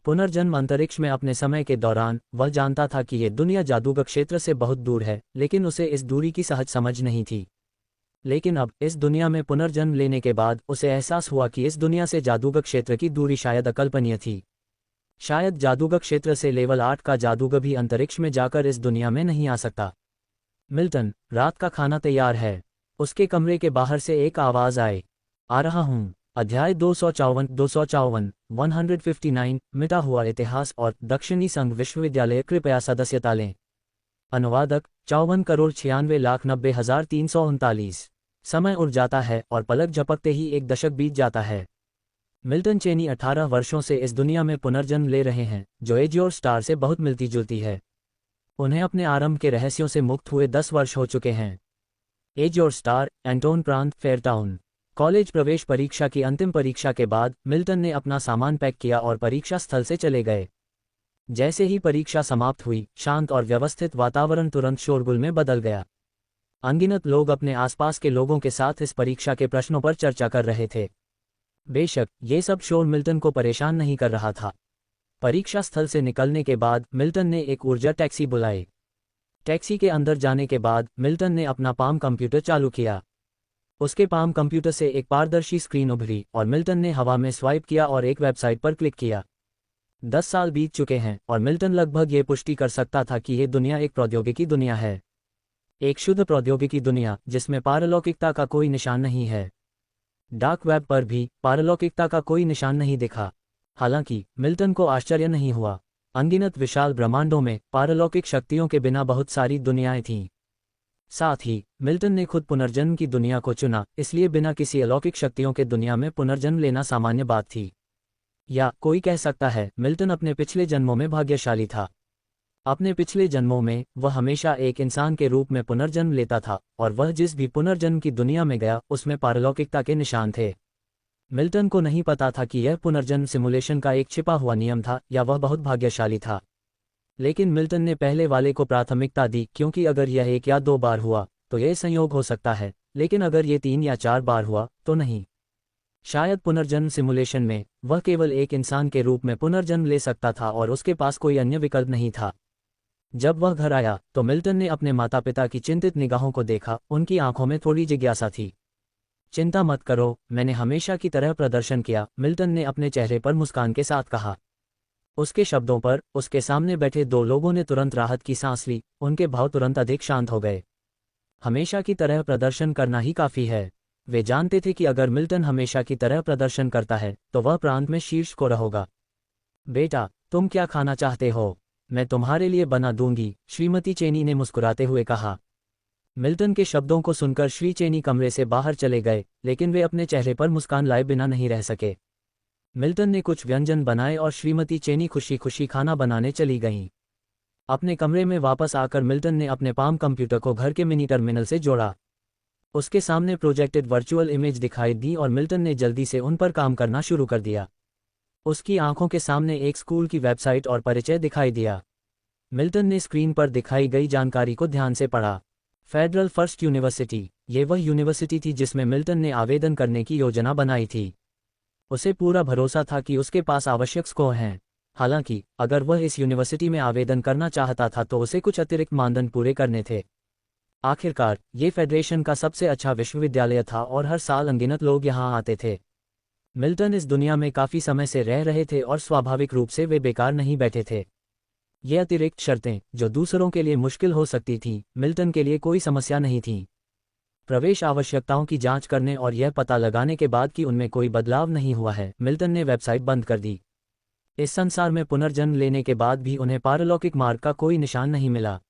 पुनर्जन्म अंतरिक्ष में अपने समय के दौरान वह जानता था कि यह दुनिया जादूगर क्षेत्र से बहुत दूर है, लेकिन उसे इस दूरी की सहज समझ नहीं थी। लेकिन अब इस दुनिया में पुनर्जन्म लेने के बाद उसे एहसास हुआ कि इस दुनिया से जादूगर क्षेत्र की दूरी शायद अकल्पनीय थी। शायद जादूगर क्षेत्र से लेवल 8 का जादूगर भी अंतरिक्ष में जाकर इस दुनिया में नहीं आ सकता। मिल्टन, रात का खाना तैयार है। उसके कमरे के बाहर से एक आवाज आए। आ रहा हूँ। अध्याय 254 159 मिटा हुआ इतिहास और दक्षिणी संघ विश्वविद्यालय कृपया सदस्यता लें। अनुवादक 54,96,90,339। समय उड़ जाता है और पलक झपकते ही एक दशक बीत जाता है। मिल्टन चेनी 18 वर्षों से इस दुनिया में पुनर्जन्म ले रहे हैं जो एज और स्टार से बहुत मिलती जुलती है। उन्हें अपने आरंभ के रहस्यों से मुक्त हुए 10 वर्ष हो चुके हैं। एज और स्टार, एंटोन प्रांत, फेयरटाउन। कॉलेज प्रवेश परीक्षा की अंतिम परीक्षा के बाद मिल्टन ने अपना सामान पैक किया और परीक्षा स्थल से चले गए। जैसे ही परीक्षा समाप्त हुई, शांत और व्यवस्थित वातावरण तुरंत शोरगुल में बदल गया। अनगिनत लोग अपने आसपास के लोगों के साथ इस परीक्षा के प्रश्नों पर चर्चा कर रहे थे। बेशक ये सब शोर मिल्टन को परेशान नहीं कर रहा था। परीक्षा स्थल से निकलने के बाद मिल्टन ने एक ऊर्जा टैक्सी बुलाई। टैक्सी के अंदर जाने के बाद मिल्टन ने अपना पाम कंप्यूटर चालू किया। उसके पाम कंप्यूटर से एक पारदर्शी स्क्रीन उभरी और मिल्टन ने हवा में स्वाइप किया और एक वेबसाइट पर क्लिक किया। 10 साल बीत चुके हैं और मिल्टन लगभग ये पुष्टि कर सकता था कि ये दुनिया एक प्रौद्योगिकी दुनिया है। एक शुद्ध प्रौद्योगिकी दुनिया जिसमें पारलौकिकता का कोई निशान नहीं है। डार्क वेब पर भी पारलौकिकता का कोई निशान नहीं दिखा। हालांकि मिल्टन को आश्चर्य नहीं हुआ। अनगिनत विशाल ब्रह्मांडों में पारलौकिक शक्तियों के बिना बहुत सारी दुनियाएं थीं। साथ ही मिल्टन ने खुद पुनर्जन्म की दुनिया को चुना, इसलिए बिना किसी अलौकिक शक्तियों के दुनिया में पुनर्जन्म लेना सामान्य बात थी। या कोई कह सकता है मिल्टन अपने पिछले जन्मों में भाग्यशाली था। अपने पिछले जन्मों में वह हमेशा एक इंसान के रूप में पुनर्जन्म लेता था और वह जिस भी पुनर्जन्म की दुनिया में गया उसमें पारलौकिकता के निशान थे। मिल्टन को नहीं पता था कि यह पुनर्जन्म सिमुलेशन का एक छिपा हुआ नियम था या वह बहुत भाग्यशाली था। लेकिन मिल्टन ने पहले वाले को प्राथमिकता दी क्योंकि अगर यह 1 या 2 बार हुआ तो यह संयोग हो सकता है, लेकिन अगर यह 3 या 4 बार हुआ तो नहीं। शायद पुनर्जन्म सिमुलेशन में वह केवल एक इंसान के रूप में पुनर्जन्म ले सकता था और उसके पास कोई अन्य विकल्प नहीं था। जब वह घर आया तो मिल्टन ने अपने माता पिता की चिंतित निगाहों को देखा। उनकी आंखों में थोड़ी जिज्ञासा थी। चिंता मत करो, मैंने हमेशा की तरह प्रदर्शन किया, मिल्टन ने अपने चेहरे पर मुस्कान के साथ कहा। उसके शब्दों पर उसके सामने बैठे 2 लोगों ने तुरंत राहत की सांस ली। उनके भाव तुरंत अधिक शांत हो गए। हमेशा की तरह प्रदर्शन करना ही काफी है। वे जानते थे कि अगर मिल्टन हमेशा की तरह प्रदर्शन करता है तो वह प्रांत में शीर्ष को रहोगा। बेटा, तुम क्या खाना चाहते हो? मैं तुम्हारे लिए बना दूंगी, श्रीमती चेनी ने मुस्कुराते हुए कहा। मिल्टन के शब्दों को सुनकर श्री चेनी कमरे से बाहर चले गए, लेकिन वे अपने चेहरे पर मुस्कान लाए बिना नहीं रह सके। मिल्टन ने कुछ व्यंजन बनाए और श्रीमती चेनी खुशी खुशी खाना बनाने चली गईं। अपने कमरे में वापस आकर मिल्टन ने अपने पाम कंप्यूटर को घर के मिनी टर्मिनल से जोड़ा। उसके सामने प्रोजेक्टेड वर्चुअल इमेज दिखाई दी और मिल्टन ने जल्दी से उन पर काम करना शुरू कर दिया। उसकी आंखों के सामने एक स्कूल की वेबसाइट और परिचय दिखाई दिया। मिल्टन ने स्क्रीन पर दिखाई गई जानकारी को ध्यान से पढ़ा। फेडरल फर्स्ट यूनिवर्सिटी, ये वह यूनिवर्सिटी थी जिसमें मिल्टन ने आवेदन करने की योजना बनाई थी। उसे पूरा भरोसा था कि उसके पास आवश्यक स्कोर हैं। हालांकि अगर वह इस यूनिवर्सिटी में आवेदन करना चाहता था तो उसे कुछ अतिरिक्त मानदंड पूरे करने थे। आखिरकार ये फेडरेशन का सबसे अच्छा विश्वविद्यालय था और हर साल अनगिनत लोग यहाँ आते थे। मिल्टन इस दुनिया में काफ़ी समय से रह रहे थे और स्वाभाविक रूप से वे बेकार नहीं बैठे थे। ये अतिरिक्त शर्तें, जो दूसरों के लिए मुश्किल हो सकती थीं, मिल्टन के लिए कोई समस्या नहीं थीं। प्रवेश आवश्यकताओं की जांच करने और यह पता लगाने के बाद कि उनमें कोई बदलाव नहीं हुआ है, मिल्टन ने वेबसाइट बंद कर दी। इस संसार में पुनर्जन्म लेने के बाद भी उन्हें पारलौकिक मार्ग का कोई निशान नहीं मिला।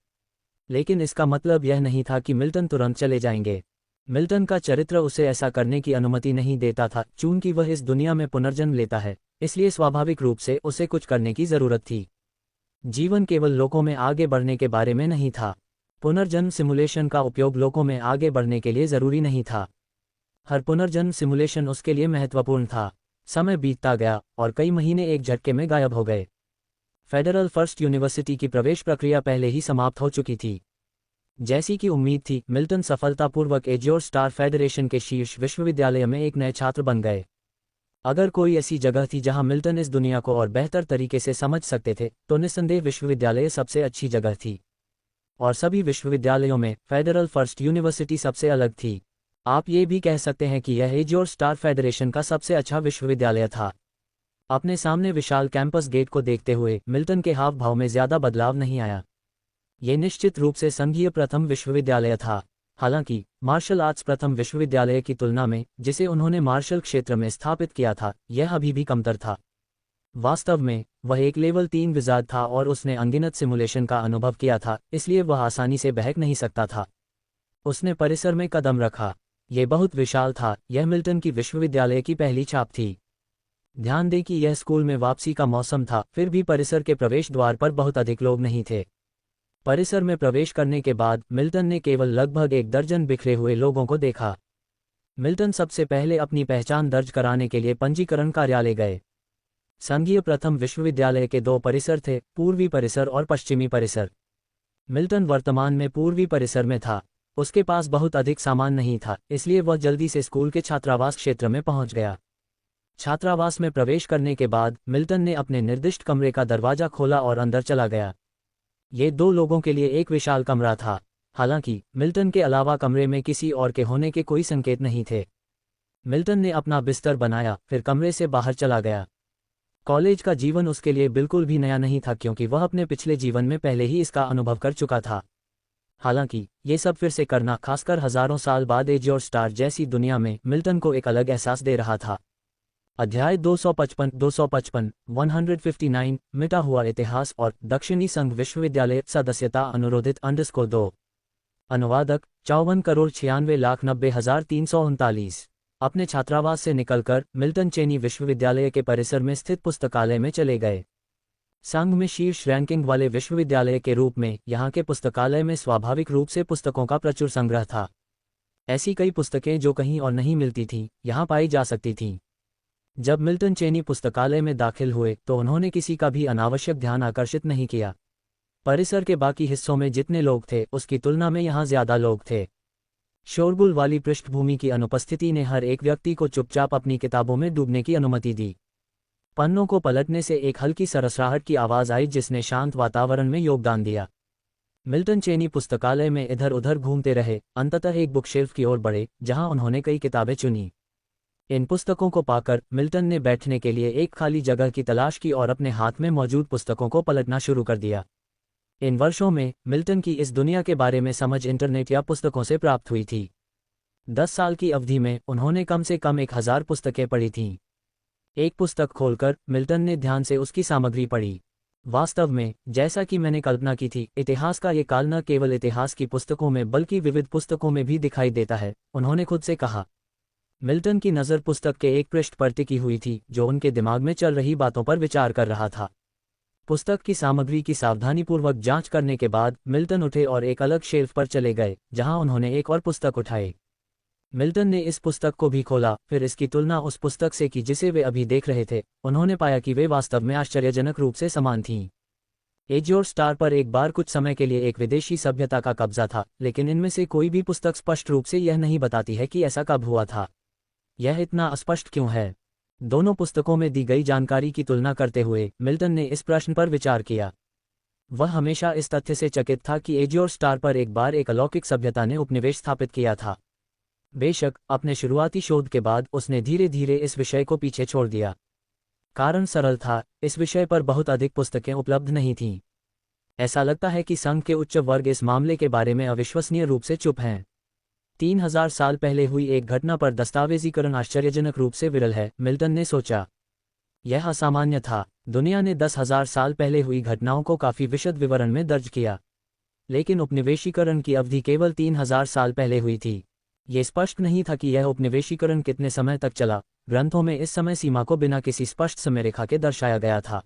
लेकिन इसका मतलब यह नहीं था कि मिल्टन तुरंत चले जाएंगे। मिल्टन का चरित्र उसे ऐसा करने की अनुमति नहीं देता था। चूंकि वह इस दुनिया में पुनर्जन्म लेता है, इसलिए स्वाभाविक रूप से उसे कुछ करने की जरूरत थी। जीवन केवल लोकों में आगे बढ़ने के बारे में नहीं था। पुनर्जन्म सिमुलेशन का उपयोग लोकों में आगे बढ़ने के लिए जरूरी नहीं था। हर पुनर्जन्म सिमुलेशन उसके लिए महत्वपूर्ण था। समय बीतता गया और कई महीने एक झटके में गायब हो गए। फेडरल फर्स्ट यूनिवर्सिटी की प्रवेश प्रक्रिया पहले ही समाप्त हो चुकी थी। जैसी कि उम्मीद थी, मिल्टन सफलतापूर्वक एज्योर स्टार फेडरेशन के शीर्ष विश्वविद्यालय में एक नए छात्र बन गए। अगर कोई ऐसी जगह थी जहां मिल्टन इस दुनिया को और बेहतर तरीके से समझ सकते थे, तो निस्संदेह विश्वविद्यालय सबसे अच्छी जगह थी। और सभी विश्वविद्यालयों में फेडरल फर्स्ट यूनिवर्सिटी सबसे अलग थी। आप ये भी कह सकते हैं कि यह एज्योर स्टार फेडरेशन का सबसे अच्छा विश्वविद्यालय था। अपने सामने विशाल कैंपस गेट को देखते हुए मिल्टन के हाव भाव में ज्यादा बदलाव नहीं आया। ये निश्चित रूप से संघीय प्रथम विश्वविद्यालय था। हालांकि मार्शल आर्ट्स प्रथम विश्वविद्यालय की तुलना में, जिसे उन्होंने मार्शल क्षेत्र में स्थापित किया था, यह अभी भी कमतर था। वास्तव में वह एक लेवल 3 विजार्ड था और उसने अनगिनत सिमुलेशन का अनुभव किया था, इसलिए वह आसानी से बहक नहीं सकता था। उसने परिसर में कदम रखा। यह बहुत विशाल था। यह मिल्टन की विश्वविद्यालय की पहली छाप थी। ध्यान दें कि यह स्कूल में वापसी का मौसम था, फिर भी परिसर के प्रवेश द्वार पर बहुत अधिक लोग नहीं थे। परिसर में प्रवेश करने के बाद मिल्टन ने केवल लगभग 1 दर्जन बिखरे हुए लोगों को देखा। मिल्टन सबसे पहले अपनी पहचान दर्ज कराने के लिए पंजीकरण कार्यालय गए। संघीय प्रथम विश्वविद्यालय के 2 परिसर थे, पूर्वी परिसर और पश्चिमी परिसर। मिल्टन वर्तमान में पूर्वी परिसर में था। उसके पास बहुत अधिक सामान नहीं था, इसलिए वह जल्दी से स्कूल के छात्रावास क्षेत्र में पहुंच गया। छात्रावास में प्रवेश करने के बाद मिल्टन ने अपने निर्दिष्ट कमरे का दरवाजा खोला और अंदर चला गया। ये 2 लोगों के लिए एक विशाल कमरा था। हालांकि मिल्टन के अलावा कमरे में किसी और के होने के कोई संकेत नहीं थे। मिल्टन ने अपना बिस्तर बनाया, फिर कमरे से बाहर चला गया। कॉलेज का जीवन उसके लिए बिल्कुल भी नया नहीं था, क्योंकि वह अपने पिछले जीवन में पहले ही इसका अनुभव कर चुका था। हालांकि ये सब फिर से करना, खासकर हजारों साल बाद एज्योर स्टार जैसी दुनिया में, मिल्टन को एक अलग एहसास दे रहा था। अध्याय 255 159 मिटा हुआ इतिहास और दक्षिणी संघ विश्वविद्यालय सदस्यता अनुरोधित _2। अनुवादक 54,96,90,339। अपने छात्रावास से निकलकर मिल्टन चेनी विश्वविद्यालय के परिसर में स्थित पुस्तकालय में चले गए। संघ में शीर्ष रैंकिंग वाले विश्वविद्यालय के रूप में यहाँ के पुस्तकालय में स्वाभाविक रूप से पुस्तकों का प्रचुर संग्रह था। ऐसी कई पुस्तकें जो कहीं और नहीं मिलती थीं, यहाँ पाई जा सकती थीं। जब मिल्टन चेनी पुस्तकालय में दाखिल हुए तो उन्होंने किसी का भी अनावश्यक ध्यान आकर्षित नहीं किया। परिसर के बाकी हिस्सों में जितने लोग थे, उसकी तुलना में यहाँ ज्यादा लोग थे। शोरगुल वाली पृष्ठभूमि की अनुपस्थिति ने हर एक व्यक्ति को चुपचाप अपनी किताबों में डूबने की अनुमति दी। पन्नों को पलटने से एक हल्की सरसराहट की आवाज आई, जिसने शांत वातावरण में योगदान दिया। मिल्टन चेनी पुस्तकालय में इधर उधर घूमते रहे, अंततः एक बुकशेल्फ की ओर बढ़े, जहां उन्होंने कई किताबें चुनी। इन पुस्तकों को पाकर मिल्टन ने बैठने के लिए एक खाली जगह की तलाश की और अपने हाथ में मौजूद पुस्तकों को पलटना शुरू कर दिया। इन वर्षों में मिल्टन की इस दुनिया के बारे में समझ इंटरनेट या पुस्तकों से प्राप्त हुई थी। 10 साल की अवधि में उन्होंने कम से कम 1000 पुस्तकें पढ़ी थीं। एक पुस्तक खोलकर मिल्टन ने ध्यान से उसकी सामग्री पढ़ी। वास्तव में, जैसा कि मैंने कल्पना की थी, इतिहास का ये काल न केवल इतिहास की पुस्तकों में बल्कि विविध पुस्तकों में भी दिखाई देता है, उन्होंने खुद से कहा। मिल्टन की नज़र पुस्तक के एक पृष्ठ पर टिकी हुई थी जो उनके दिमाग में चल रही बातों पर विचार कर रहा था। पुस्तक की सामग्री की सावधानीपूर्वक जांच करने के बाद मिल्टन उठे और एक अलग शेल्फ पर चले गए, जहां उन्होंने एक और पुस्तक उठाई। मिल्टन ने इस पुस्तक को भी खोला, फिर इसकी तुलना उस पुस्तक से की जिसे वे अभी देख रहे थे। उन्होंने पाया कि वे वास्तव में आश्चर्यजनक रूप से समान थीं। एज और स्टार पर एक बार कुछ समय के लिए एक विदेशी सभ्यता का कब्जा था, लेकिन इनमें से कोई भी पुस्तक स्पष्ट रूप से यह नहीं बताती है कि ऐसा कब हुआ था। यह इतना अस्पष्ट क्यों है? दोनों पुस्तकों में दी गई जानकारी की तुलना करते हुए मिल्टन ने इस प्रश्न पर विचार किया। वह हमेशा इस तथ्य से चकित था कि एज और स्टार पर एक बार एक अलौकिक सभ्यता ने उपनिवेश स्थापित किया था। बेशक अपने शुरुआती शोध के बाद उसने धीरे धीरे इस विषय को पीछे छोड़ दिया। कारण सरल था, इस विषय पर बहुत अधिक पुस्तकें उपलब्ध नहीं थीं। ऐसा लगता है कि संघ के उच्च वर्ग इस मामले के बारे में अविश्वसनीय रूप से चुप हैं। 3000 साल पहले हुई एक घटना पर दस्तावेजीकरण आश्चर्यजनक रूप से विरल है, मिल्टन ने सोचा। यह असामान्य था। दुनिया ने 10,000 साल पहले हुई घटनाओं को काफी विशद विवरण में दर्ज किया, लेकिन उपनिवेशीकरण की अवधि केवल 3000 साल पहले हुई थी। ये स्पष्ट नहीं था कि यह उपनिवेशीकरण कितने समय तक चला। ग्रंथों में इस समय सीमा को बिना किसी स्पष्ट समयरेखा के दर्शाया गया था।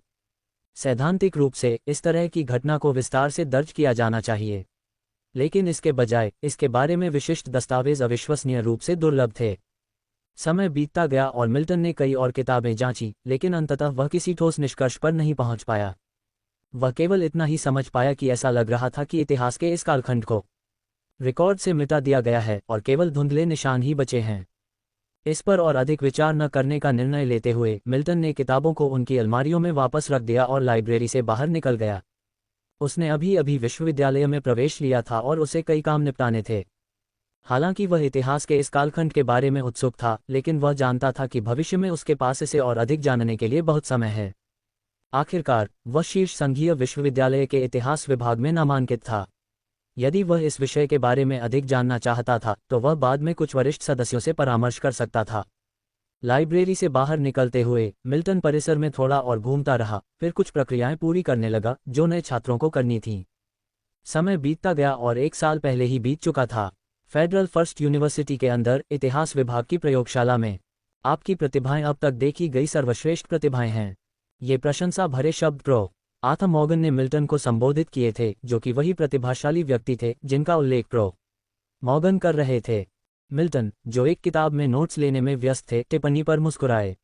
सैद्धांतिक रूप से इस तरह की घटना को विस्तार से दर्ज किया जाना चाहिए, लेकिन इसके बजाय इसके बारे में विशिष्ट दस्तावेज अविश्वसनीय रूप से दुर्लभ थे। समय बीतता गया और मिल्टन ने कई और किताबें जांची, लेकिन अंततः वह किसी ठोस निष्कर्ष पर नहीं पहुंच पाया। वह केवल इतना ही समझ पाया कि ऐसा लग रहा था कि इतिहास के इस कालखंड को रिकॉर्ड से मिटा दिया गया है और केवल धुंधले निशान ही बचे हैं। इस पर और अधिक विचार न करने का निर्णय लेते हुए मिल्टन ने किताबों को उनकी अलमारियों में वापस रख दिया और लाइब्रेरी से बाहर निकल गया। उसने अभी अभी विश्वविद्यालय में प्रवेश लिया था और उसे कई काम निपटाने थे। हालांकि वह इतिहास के इस कालखंड के बारे में उत्सुक था, लेकिन वह जानता था कि भविष्य में उसके पास इसे और अधिक जानने के लिए बहुत समय है। आखिरकार वह शीर्ष संघीय विश्वविद्यालय के इतिहास विभाग में नामांकित था। यदि वह इस विषय के बारे में अधिक जानना चाहता था तो वह बाद में कुछ वरिष्ठ सदस्यों से परामर्श कर सकता था। लाइब्रेरी से बाहर निकलते हुए मिल्टन परिसर में थोड़ा और घूमता रहा, फिर कुछ प्रक्रियाएं पूरी करने लगा जो नए छात्रों को करनी थीं। समय बीतता गया और 1 साल पहले ही बीत चुका था। फेडरल फर्स्ट यूनिवर्सिटी के अंदर इतिहास विभाग की प्रयोगशाला में आपकी प्रतिभाएं अब तक देखी गई सर्वश्रेष्ठ प्रतिभाएं हैं। ये प्रशंसा भरे शब्द प्रो आर्थर मॉर्गन ने मिल्टन को संबोधित किए थे, जो कि वही प्रतिभाशाली व्यक्ति थे जिनका उल्लेख प्रो मॉर्गन कर रहे थे। मिल्टन, जो एक किताब में नोट्स लेने में व्यस्त थे, टिप्पणी पर मुस्कुराए।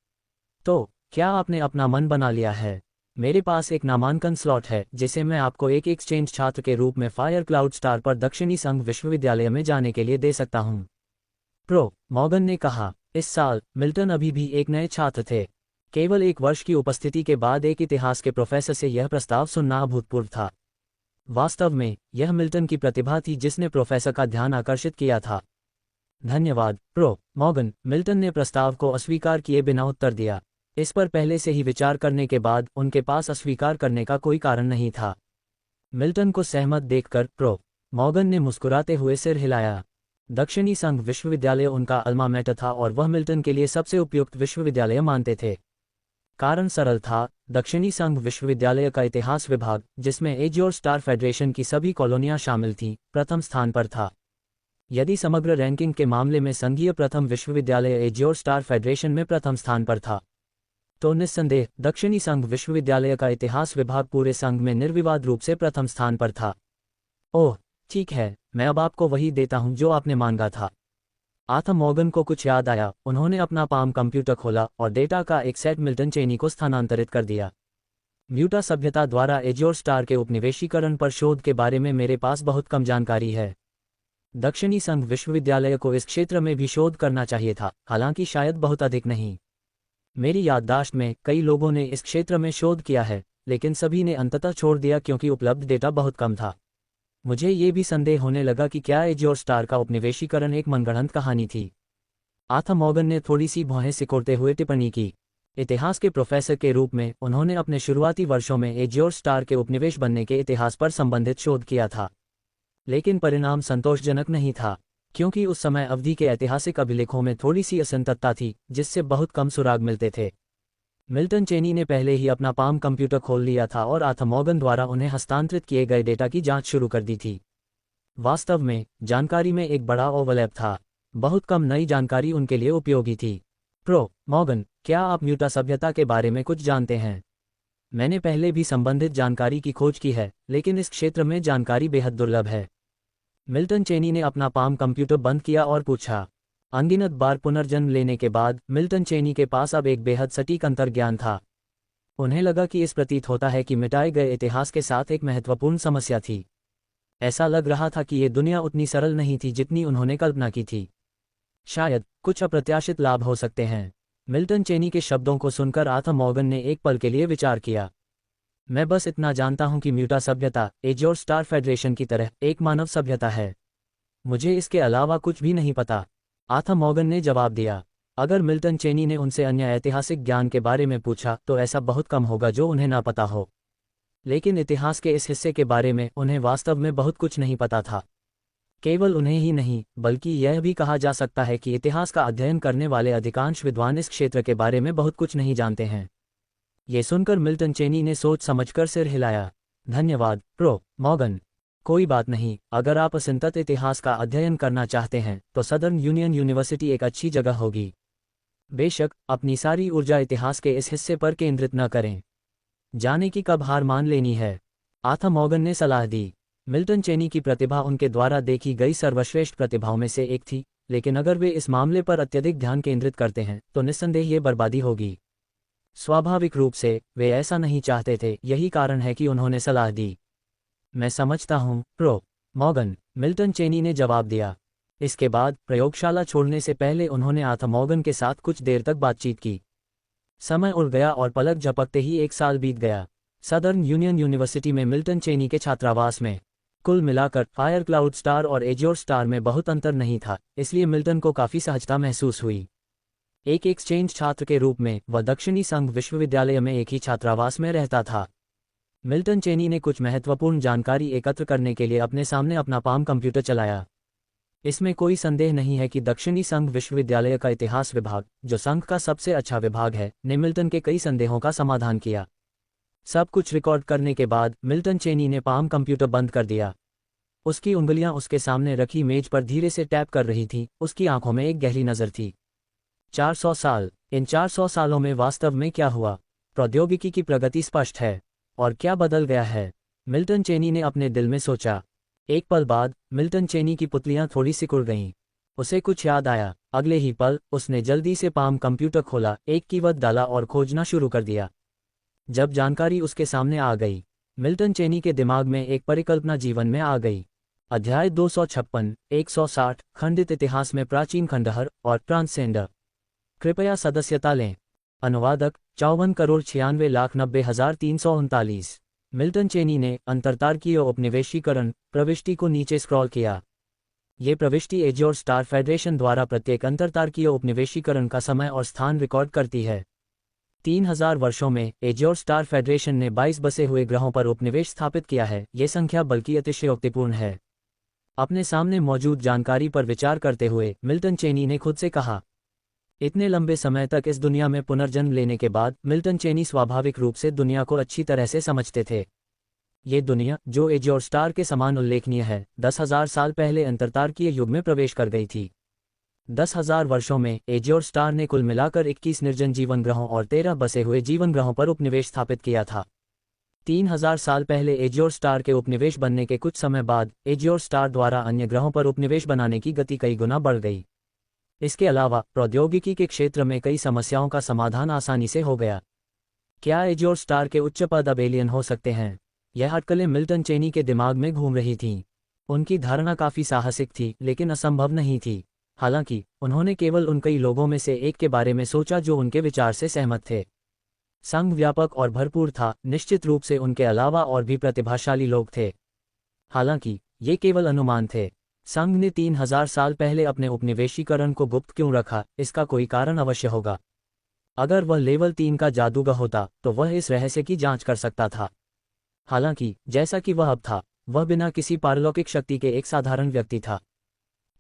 तो क्या आपने अपना मन बना लिया है? मेरे पास एक नामांकन स्लॉट है जिसे मैं आपको एक एक्सचेंज छात्र के रूप में फायर क्लाउड स्टार पर दक्षिणी संघ विश्वविद्यालय में जाने के लिए दे सकता हूं। प्रो मॉर्गन ने कहा। इस साल मिल्टन अभी भी एक नए छात्र थे। केवल 1 वर्ष की उपस्थिति के बाद एक इतिहास के प्रोफेसर से यह प्रस्ताव सुनना अभूतपूर्व था। वास्तव में यह मिल्टन की प्रतिभा थी जिसने प्रोफेसर का ध्यान आकर्षित किया था। धन्यवाद प्रो मॉर्गन, मिल्टन ने प्रस्ताव को अस्वीकार किए बिना उत्तर दिया। इस पर पहले से ही विचार करने के बाद उनके पास अस्वीकार करने का कोई कारण नहीं था। मिल्टन को सहमत देखकर प्रो मॉर्गन ने मुस्कुराते हुए सिर हिलाया। दक्षिणी संघ विश्वविद्यालय उनका अल्मा मैटर था और वह मिल्टन के लिए सबसे उपयुक्त विश्वविद्यालय मानते थे। कारण सरल था, दक्षिणी संघ विश्वविद्यालय का इतिहास विभाग, जिसमें एज और स्टार फेडरेशन की सभी कॉलोनियां शामिल थीं, प्रथम स्थान पर था। यदि समग्र रैंकिंग के मामले में संघीय प्रथम विश्वविद्यालय एज और स्टार फेडरेशन में प्रथम स्थान पर था, तो निस्संदेह दक्षिणी संघ विश्वविद्यालय का इतिहास विभाग पूरे संघ में निर्विवाद रूप से प्रथम स्थान पर था। ओह ठीक है, मैं अब आपको वही देता हूं जो आपने मांगा था। आर्थर मॉर्गन को कुछ याद आया। उन्होंने अपना पाम कंप्यूटर खोला और डेटा का एक सेट मिल्टन चेनी को स्थानांतरित कर दिया। म्यूटा सभ्यता द्वारा एज और स्टार के उपनिवेशीकरण पर शोध के बारे में मेरे पास बहुत कम जानकारी है। दक्षिणी संघ विश्वविद्यालय को इस क्षेत्र में भी शोध करना चाहिए था, हालांकि शायद बहुत अधिक नहीं। मेरी याददाश्त में कई लोगों ने इस क्षेत्र में शोध किया है, लेकिन सभी ने अंततः छोड़ दिया क्योंकि उपलब्ध डेटा बहुत कम था। मुझे ये भी संदेह होने लगा कि क्या एज और स्टार का उपनिवेशीकरण एक मनगढ़ंत कहानी थी। आर्थर मॉर्गन ने थोड़ी सी भौहें सिकोड़ते हुए टिप्पणी की। इतिहास के प्रोफेसर के रूप में उन्होंने अपने शुरुआती वर्षों में एज और स्टार के उपनिवेश बनने के इतिहास पर संबंधित शोध किया था, लेकिन परिणाम संतोषजनक नहीं था, क्योंकि उस समय अवधि के ऐतिहासिक अभिलेखों में थोड़ी सी असंततता थी जिससे बहुत कम सुराग मिलते थे। मिल्टन चेनी ने पहले ही अपना पाम कंप्यूटर खोल लिया था और आर्थर मॉर्गन द्वारा उन्हें हस्तांतरित किए गए डेटा की जांच शुरू कर दी थी। वास्तव में जानकारी में एक बड़ा ओवरलैप था। बहुत कम नई जानकारी उनके लिए उपयोगी थी। प्रो मॉर्गन, क्या आप म्यूटा सभ्यता के बारे में कुछ जानते हैं? मैंने पहले भी संबंधित जानकारी की खोज की है, लेकिन इस क्षेत्र में जानकारी बेहद दुर्लभ है। मिल्टन चेनी ने अपना पाम कंप्यूटर बंद किया और पूछा। अनगिनत बार पुनर्जन्म लेने के बाद मिल्टन चेनी के पास अब एक बेहद सटीक अंतर्ज्ञान था। उन्हें लगा कि इस प्रतीत होता है कि मिटाए गए इतिहास के साथ एक महत्वपूर्ण समस्या थी। ऐसा लग रहा था कि ये दुनिया उतनी सरल नहीं थी जितनी उन्होंने कल्पना की थी। शायद कुछ अप्रत्याशित लाभ हो सकते हैं। मिल्टन चेनी के शब्दों को सुनकर आर्थर मॉर्गन ने एक पल के लिए विचार किया। मैं बस इतना जानता हूं कि म्यूटा सभ्यता एज्योर स्टार फेडरेशन की तरह एक मानव सभ्यता है। मुझे इसके अलावा कुछ भी नहीं पता, आर्थर मॉर्गन ने जवाब दिया। अगर मिल्टन चेनी ने उनसे अन्य ऐतिहासिक ज्ञान के बारे में पूछा तो ऐसा बहुत कम होगा जो उन्हें ना पता हो। लेकिन इतिहास के इस हिस्से के बारे में उन्हें वास्तव में बहुत कुछ नहीं पता था। केवल उन्हें ही नहीं, बल्कि यह भी कहा जा सकता है कि इतिहास का अध्ययन करने वाले अधिकांश विद्वान इस क्षेत्र के बारे में बहुत कुछ नहीं जानते हैं। ये सुनकर मिल्टन चेनी ने सोच समझकर सिर हिलाया। धन्यवाद, प्रो मॉर्गन। कोई बात नहीं, अगर आप असंतत इतिहास का अध्ययन करना चाहते हैं तो सदर्न यूनियन यूनिवर्सिटी एक अच्छी जगह होगी। बेशक, अपनी सारी ऊर्जा इतिहास के इस हिस्से पर केंद्रित न करें। जाने की कब हार मान लेनी है, आर्थर मॉर्गन ने सलाह दी। मिल्टन चेनी की प्रतिभा उनके द्वारा देखी गई सर्वश्रेष्ठ प्रतिभाओं में से एक थी, लेकिन अगर वे इस मामले पर अत्यधिक ध्यान केंद्रित करते हैं तो निस्संदेह ये बर्बादी होगी। स्वाभाविक रूप से वे ऐसा नहीं चाहते थे, यही कारण है कि उन्होंने सलाह दी। मैं समझता हूँ, प्रो मॉर्गन, मिल्टन चेनी ने जवाब दिया। इसके बाद प्रयोगशाला छोड़ने से पहले उन्होंने आर्थर मॉर्गन के साथ कुछ देर तक बातचीत की। समय उड़ गया और पलक झपकते ही एक साल बीत गया। सदर्न यूनियन यूनिवर्सिटी में मिल्टन चेनी के छात्रावास में कुल मिलाकर फायर क्लाउड स्टार और एज्योर स्टार में बहुत अंतर नहीं था, इसलिए मिल्टन को काफ़ी सहजता महसूस हुई। एक एक्सचेंज छात्र के रूप में वह दक्षिणी संघ विश्वविद्यालय में एक ही छात्रावास में रहता था। मिल्टन चेनी ने कुछ महत्वपूर्ण जानकारी एकत्र करने के लिए अपने सामने अपना पाम कंप्यूटर चलाया। इसमें कोई संदेह नहीं है कि दक्षिणी संघ विश्वविद्यालय का इतिहास विभाग, जो संघ का सबसे अच्छा विभाग है, ने मिल्टन के कई संदेहों का समाधान किया। सब कुछ रिकॉर्ड करने के बाद मिल्टन चेनी ने पाम कंप्यूटर बंद कर दिया। उसकी उंगलियां उसके सामने रखी मेज पर धीरे से टैप कर रही थीं, उसकी आंखों में एक गहरी नज़र थी। 400 साल, इन 400 सालों में वास्तव में क्या हुआ? प्रौद्योगिकी की प्रगति स्पष्ट है, और क्या बदल गया है? मिल्टन चेनी ने अपने दिल में सोचा। एक पल बाद मिल्टन चेनी की पुतलियां थोड़ी सिकुड़ गईं। उसे कुछ याद आया। अगले ही पल उसने जल्दी से पाम कंप्यूटर खोला, एक कीवर्ड डाला और खोजना शुरू कर दिया। जब जानकारी उसके सामने आ गई, मिल्टन चेनी के दिमाग में एक परिकल्पना जीवन में आ गई। अध्याय 256, 160, खंडित इतिहास में प्राचीन खंडहर और ट्रांसजेंडर। कृपया सदस्यता लें। अनुवादक 54,96,90,339। मिल्टन चेनी ने अंतरतारकीय उपनिवेशीकरण प्रविष्टि को नीचे स्क्रॉल किया। ये प्रविष्टि एज्योर स्टार फेडरेशन द्वारा प्रत्येक अंतरतारकीय उपनिवेशीकरण का समय और स्थान रिकॉर्ड करती है। 3000 वर्षों में एज्योर स्टार फेडरेशन ने 22 बसे हुए ग्रहों पर उपनिवेश स्थापित किया है। ये संख्या बल्कि अतिशयोक्तिपूर्ण है। अपने सामने मौजूद जानकारी पर विचार करते हुए मिल्टन चेनी ने खुद से कहा। इतने लंबे समय तक इस दुनिया में पुनर्जन्म लेने के बाद मिल्टन चेनी स्वाभाविक रूप से दुनिया को अच्छी तरह से समझते थे। ये दुनिया, जो एज्योर स्टार के समान उल्लेखनीय है, 10,000 साल पहले अंतरतारकीय युग में प्रवेश कर गई थी। 10,000 वर्षों में एज्योर स्टार ने कुल मिलाकर 21 निर्जन जीवन ग्रहों और 13 बसे हुए जीवन ग्रहों पर उपनिवेश स्थापित किया था। 3000 साल पहले एज्योर स्टार के उपनिवेश बनने के कुछ समय बाद एज्योर स्टार द्वारा अन्य ग्रहों पर उपनिवेश बनाने की गति कई गुना बढ़ गई। इसके अलावा प्रौद्योगिकी के क्षेत्र में कई समस्याओं का समाधान आसानी से हो गया। क्या एज्योर स्टार के उच्च पद अब एलियन हो सकते हैं? यह अटकलें मिल्टन चेनी के दिमाग में घूम रही थीं। उनकी धारणा काफ़ी साहसिक थी, लेकिन असंभव नहीं थी। हालांकि उन्होंने केवल उन कई लोगों में से एक के बारे में सोचा जो उनके विचार से सहमत थे। संघ व्यापक और भरपूर था, निश्चित रूप से उनके अलावा और भी प्रतिभाशाली लोग थे। हालांकि ये केवल अनुमान थे। संघ ने 3000 साल पहले अपने उपनिवेशीकरण को गुप्त क्यों रखा, इसका कोई कारण अवश्य होगा। अगर वह लेवल 3 का जादूगर होता तो वह इस रहस्य की जांच कर सकता था। हालांकि जैसा कि वह अब था, वह बिना किसी पारलौकिक शक्ति के एक साधारण व्यक्ति था।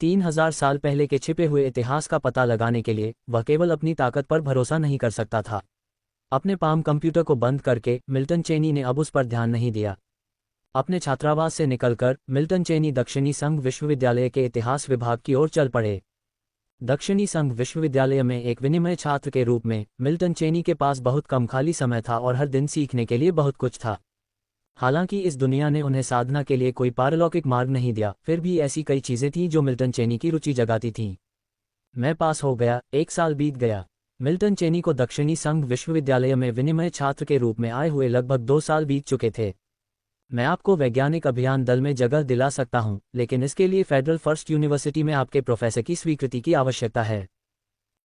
3000 साल पहले के छिपे हुए इतिहास का पता लगाने के लिए वह केवल अपनी ताकत पर भरोसा नहीं कर सकता था। अपने पाम कंप्यूटर को बंद करके मिल्टन चेनी ने अब उस पर ध्यान नहीं दिया। अपने छात्रावास से निकलकर मिल्टन चेनी दक्षिणी संघ विश्वविद्यालय के इतिहास विभाग की ओर चल पड़े। दक्षिणी संघ विश्वविद्यालय में एक विनिमय छात्र के रूप में मिल्टन चेनी के पास बहुत कम खाली समय था और हर दिन सीखने के लिए बहुत कुछ था। हालांकि इस दुनिया ने उन्हें साधना के लिए कोई पारलौकिक मार्ग नहीं दिया, फिर भी ऐसी कई चीजें थीं जो मिल्टन चेनी की रुचि जगाती थीं। मैं पास हो गया, 1 साल बीत गया। मिल्टन चेनी को दक्षिणी संघ विश्वविद्यालय में विनिमय छात्र के रूप में आए हुए लगभग 2 साल बीत चुके थे। मैं आपको वैज्ञानिक अभियान दल में जगह दिला सकता हूं, लेकिन इसके लिए फेडरल फर्स्ट यूनिवर्सिटी में आपके प्रोफेसर की स्वीकृति की आवश्यकता है।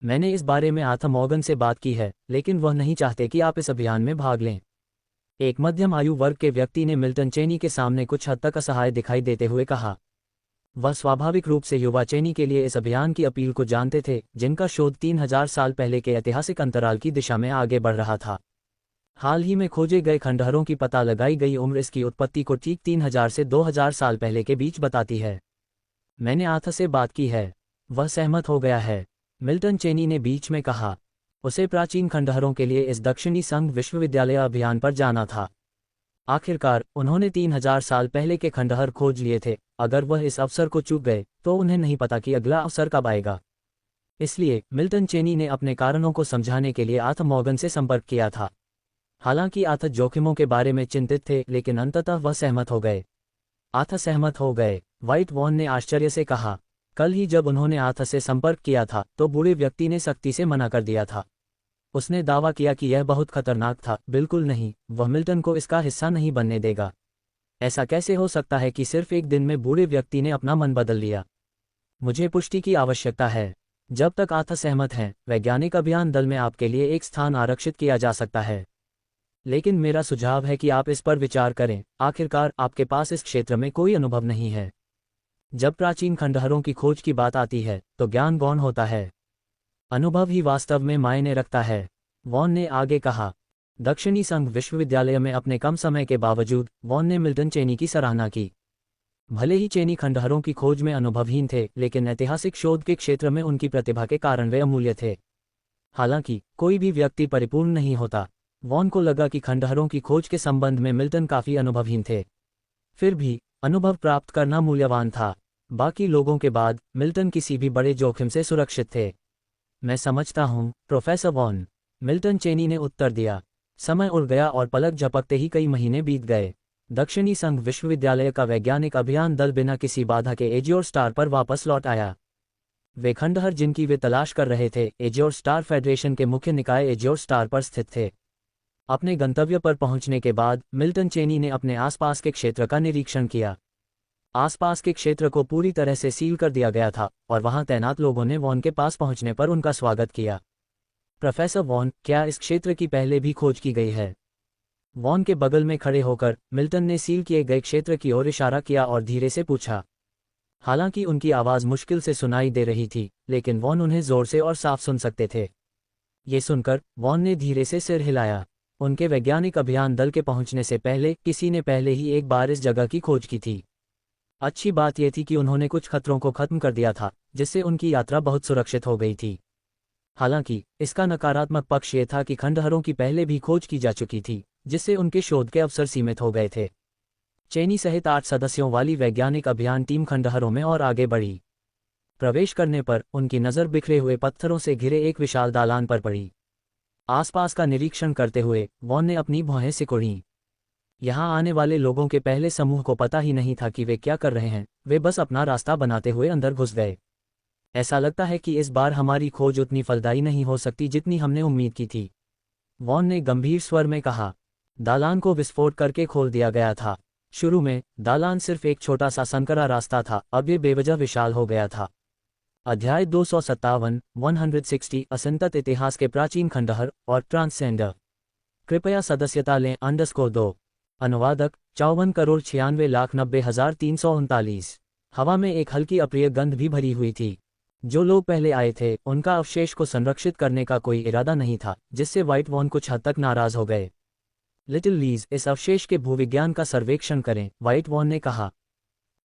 मैंने इस बारे में आर्थर मॉर्गन से बात की है, लेकिन वह नहीं चाहते कि आप इस अभियान में भाग लें। एक मध्यम आयु वर्ग के व्यक्ति ने मिल्टन चेनी के सामने कुछ हद तक असहाय दिखाई देते हुए कहा। वह स्वाभाविक रूप से युवा चेनी के लिए इस अभियान की अपील को जानते थे, जिनका शोध 3000 साल पहले के ऐतिहासिक अंतराल की दिशा में आगे बढ़ रहा था। हाल ही में खोजे गए खंडहरों की पता लगाई गई उम्र इसकी उत्पत्ति को ठीक 3000 से 2000 साल पहले के बीच बताती है। मैंने आर्थर से बात की है, वह सहमत हो गया है, मिल्टन चेनी ने बीच में कहा। उसे प्राचीन खंडहरों के लिए इस दक्षिणी संघ विश्वविद्यालय अभियान पर जाना था। आखिरकार उन्होंने 3000 साल पहले के खंडहर खोज लिए थे। अगर वह इस अवसर को चूक गए तो उन्हें नहीं पता कि अगला अवसर कब आएगा। इसलिए मिल्टन चेनी ने अपने कारणों को समझाने के लिए आर्थर मॉर्गन से संपर्क किया था। हालांकि आर्थर जोखिमों के बारे में चिंतित थे, लेकिन अंततः वह सहमत हो गए। आर्थर सहमत हो गए, व्हाइट वॉन ने आश्चर्य से कहा। कल ही जब उन्होंने आर्थर से संपर्क किया था तो बूढ़े व्यक्ति ने सख्ती से मना कर दिया था। उसने दावा किया कि यह बहुत खतरनाक था। बिल्कुल नहीं, वह मिल्टन को इसका हिस्सा नहीं बनने देगा। ऐसा कैसे हो सकता है कि सिर्फ एक दिन में बूढ़े व्यक्ति ने अपना मन बदल लिया? मुझे पुष्टि की आवश्यकता है। जब तक आर्थर सहमत हैं, वैज्ञानिक अभियान दल में आपके लिए एक स्थान आरक्षित किया जा सकता है। लेकिन मेरा सुझाव है कि आप इस पर विचार करें। आखिरकार आपके पास इस क्षेत्र में कोई अनुभव नहीं है। जब प्राचीन खंडहरों की खोज की बात आती है तो ज्ञान गौण होता है, अनुभव ही वास्तव में मायने रखता है, वॉन ने आगे कहा। दक्षिणी संघ विश्वविद्यालय में अपने कम समय के बावजूद वॉन ने मिल्टन चेनी की सराहना की। भले ही चेनी खंडहरों की खोज में अनुभवहीन थे, लेकिन ऐतिहासिक शोध के क्षेत्र में उनकी प्रतिभा के कारण वे अमूल्य थे। हालांकि कोई भी व्यक्ति परिपूर्ण नहीं होता। वॉन को लगा कि खंडहरों की खोज के संबंध में मिल्टन काफी अनुभवहीन थे। फिर भी अनुभव प्राप्त करना मूल्यवान था। बाकी लोगों के बाद मिल्टन किसी भी बड़े जोखिम से सुरक्षित थे। मैं समझता हूं, प्रोफेसर वॉन, मिल्टन चेनी ने उत्तर दिया। समय उड़ गया और पलक झपकते ही कई महीने बीत गए। दक्षिणी संघ विश्वविद्यालय का वैज्ञानिक अभियान दल बिना किसी बाधा के एजियोर स्टार पर वापस लौट आया। वे खंडहर जिनकी वे तलाश कर रहे थे एजियोर स्टार फेडरेशन के मुख्य निकाय एजियोर स्टार पर स्थित थे। अपने गंतव्य पर पहुंचने के बाद मिल्टन चेनी ने अपने आसपास के क्षेत्र का निरीक्षण किया। आसपास के क्षेत्र को पूरी तरह से सील कर दिया गया था और वहां तैनात लोगों ने वॉन के पास पहुंचने पर उनका स्वागत किया। प्रोफेसर वॉन, क्या इस क्षेत्र की पहले भी खोज की गई है? वॉन के बगल में खड़े होकर मिल्टन ने सील किए गए क्षेत्र की ओर इशारा किया और धीरे से पूछा। हालांकि उनकी आवाज मुश्किल से सुनाई दे रही थी, लेकिन वॉन उन्हें जोर से और साफ सुन सकते थे। ये सुनकर वॉन ने धीरे से सिर हिलाया। उनके वैज्ञानिक अभियान दल के पहुंचने से पहले किसी ने पहले ही एक बार इस जगह की खोज की थी। अच्छी बात यह थी कि उन्होंने कुछ खतरों को खत्म कर दिया था, जिससे उनकी यात्रा बहुत सुरक्षित हो गई थी। हालांकि इसका नकारात्मक पक्ष ये था कि खंडहरों की पहले भी खोज की जा चुकी थी, जिससे उनके शोध के अवसर सीमित हो गए थे। चेनी सहित 8 सदस्यों वाली वैज्ञानिक अभियान टीम खंडहरों में और आगे बढ़ी। प्रवेश करने पर उनकी नज़र बिखरे हुए पत्थरों से घिरे एक विशाल दालान पर पड़ी। आसपास का निरीक्षण करते हुए वॉन ने अपनी भौहें सिकुड़ीं। यहाँ आने वाले लोगों के पहले समूह को पता ही नहीं था कि वे क्या कर रहे हैं। वे बस अपना रास्ता बनाते हुए अंदर घुस गए। ऐसा लगता है कि इस बार हमारी खोज उतनी फलदायी नहीं हो सकती जितनी हमने उम्मीद की थी, वॉन ने गंभीर स्वर में कहा। दालान को विस्फोट करके खोल दिया गया था। शुरू में दालान सिर्फ एक छोटा सा संकरा रास्ता था, अब ये बेवजह विशाल हो गया था। अध्याय 257 160 असंतत इतिहास के प्राचीन खंडहर और ट्रांसजेंडर। कृपया सदस्यता लें _2। अनुवादक 54,96,90,339। हवा में एक हल्की अप्रिय गंध भी भरी हुई थी। जो लोग पहले आए थे उनका अवशेष को संरक्षित करने का कोई इरादा नहीं था, जिससे व्हाइट वॉन कुछ हद तक नाराज हो गए। लिटिल लीज, इस अवशेष के भूविज्ञान का सर्वेक्षण करें, व्हाइट वॉन ने कहा।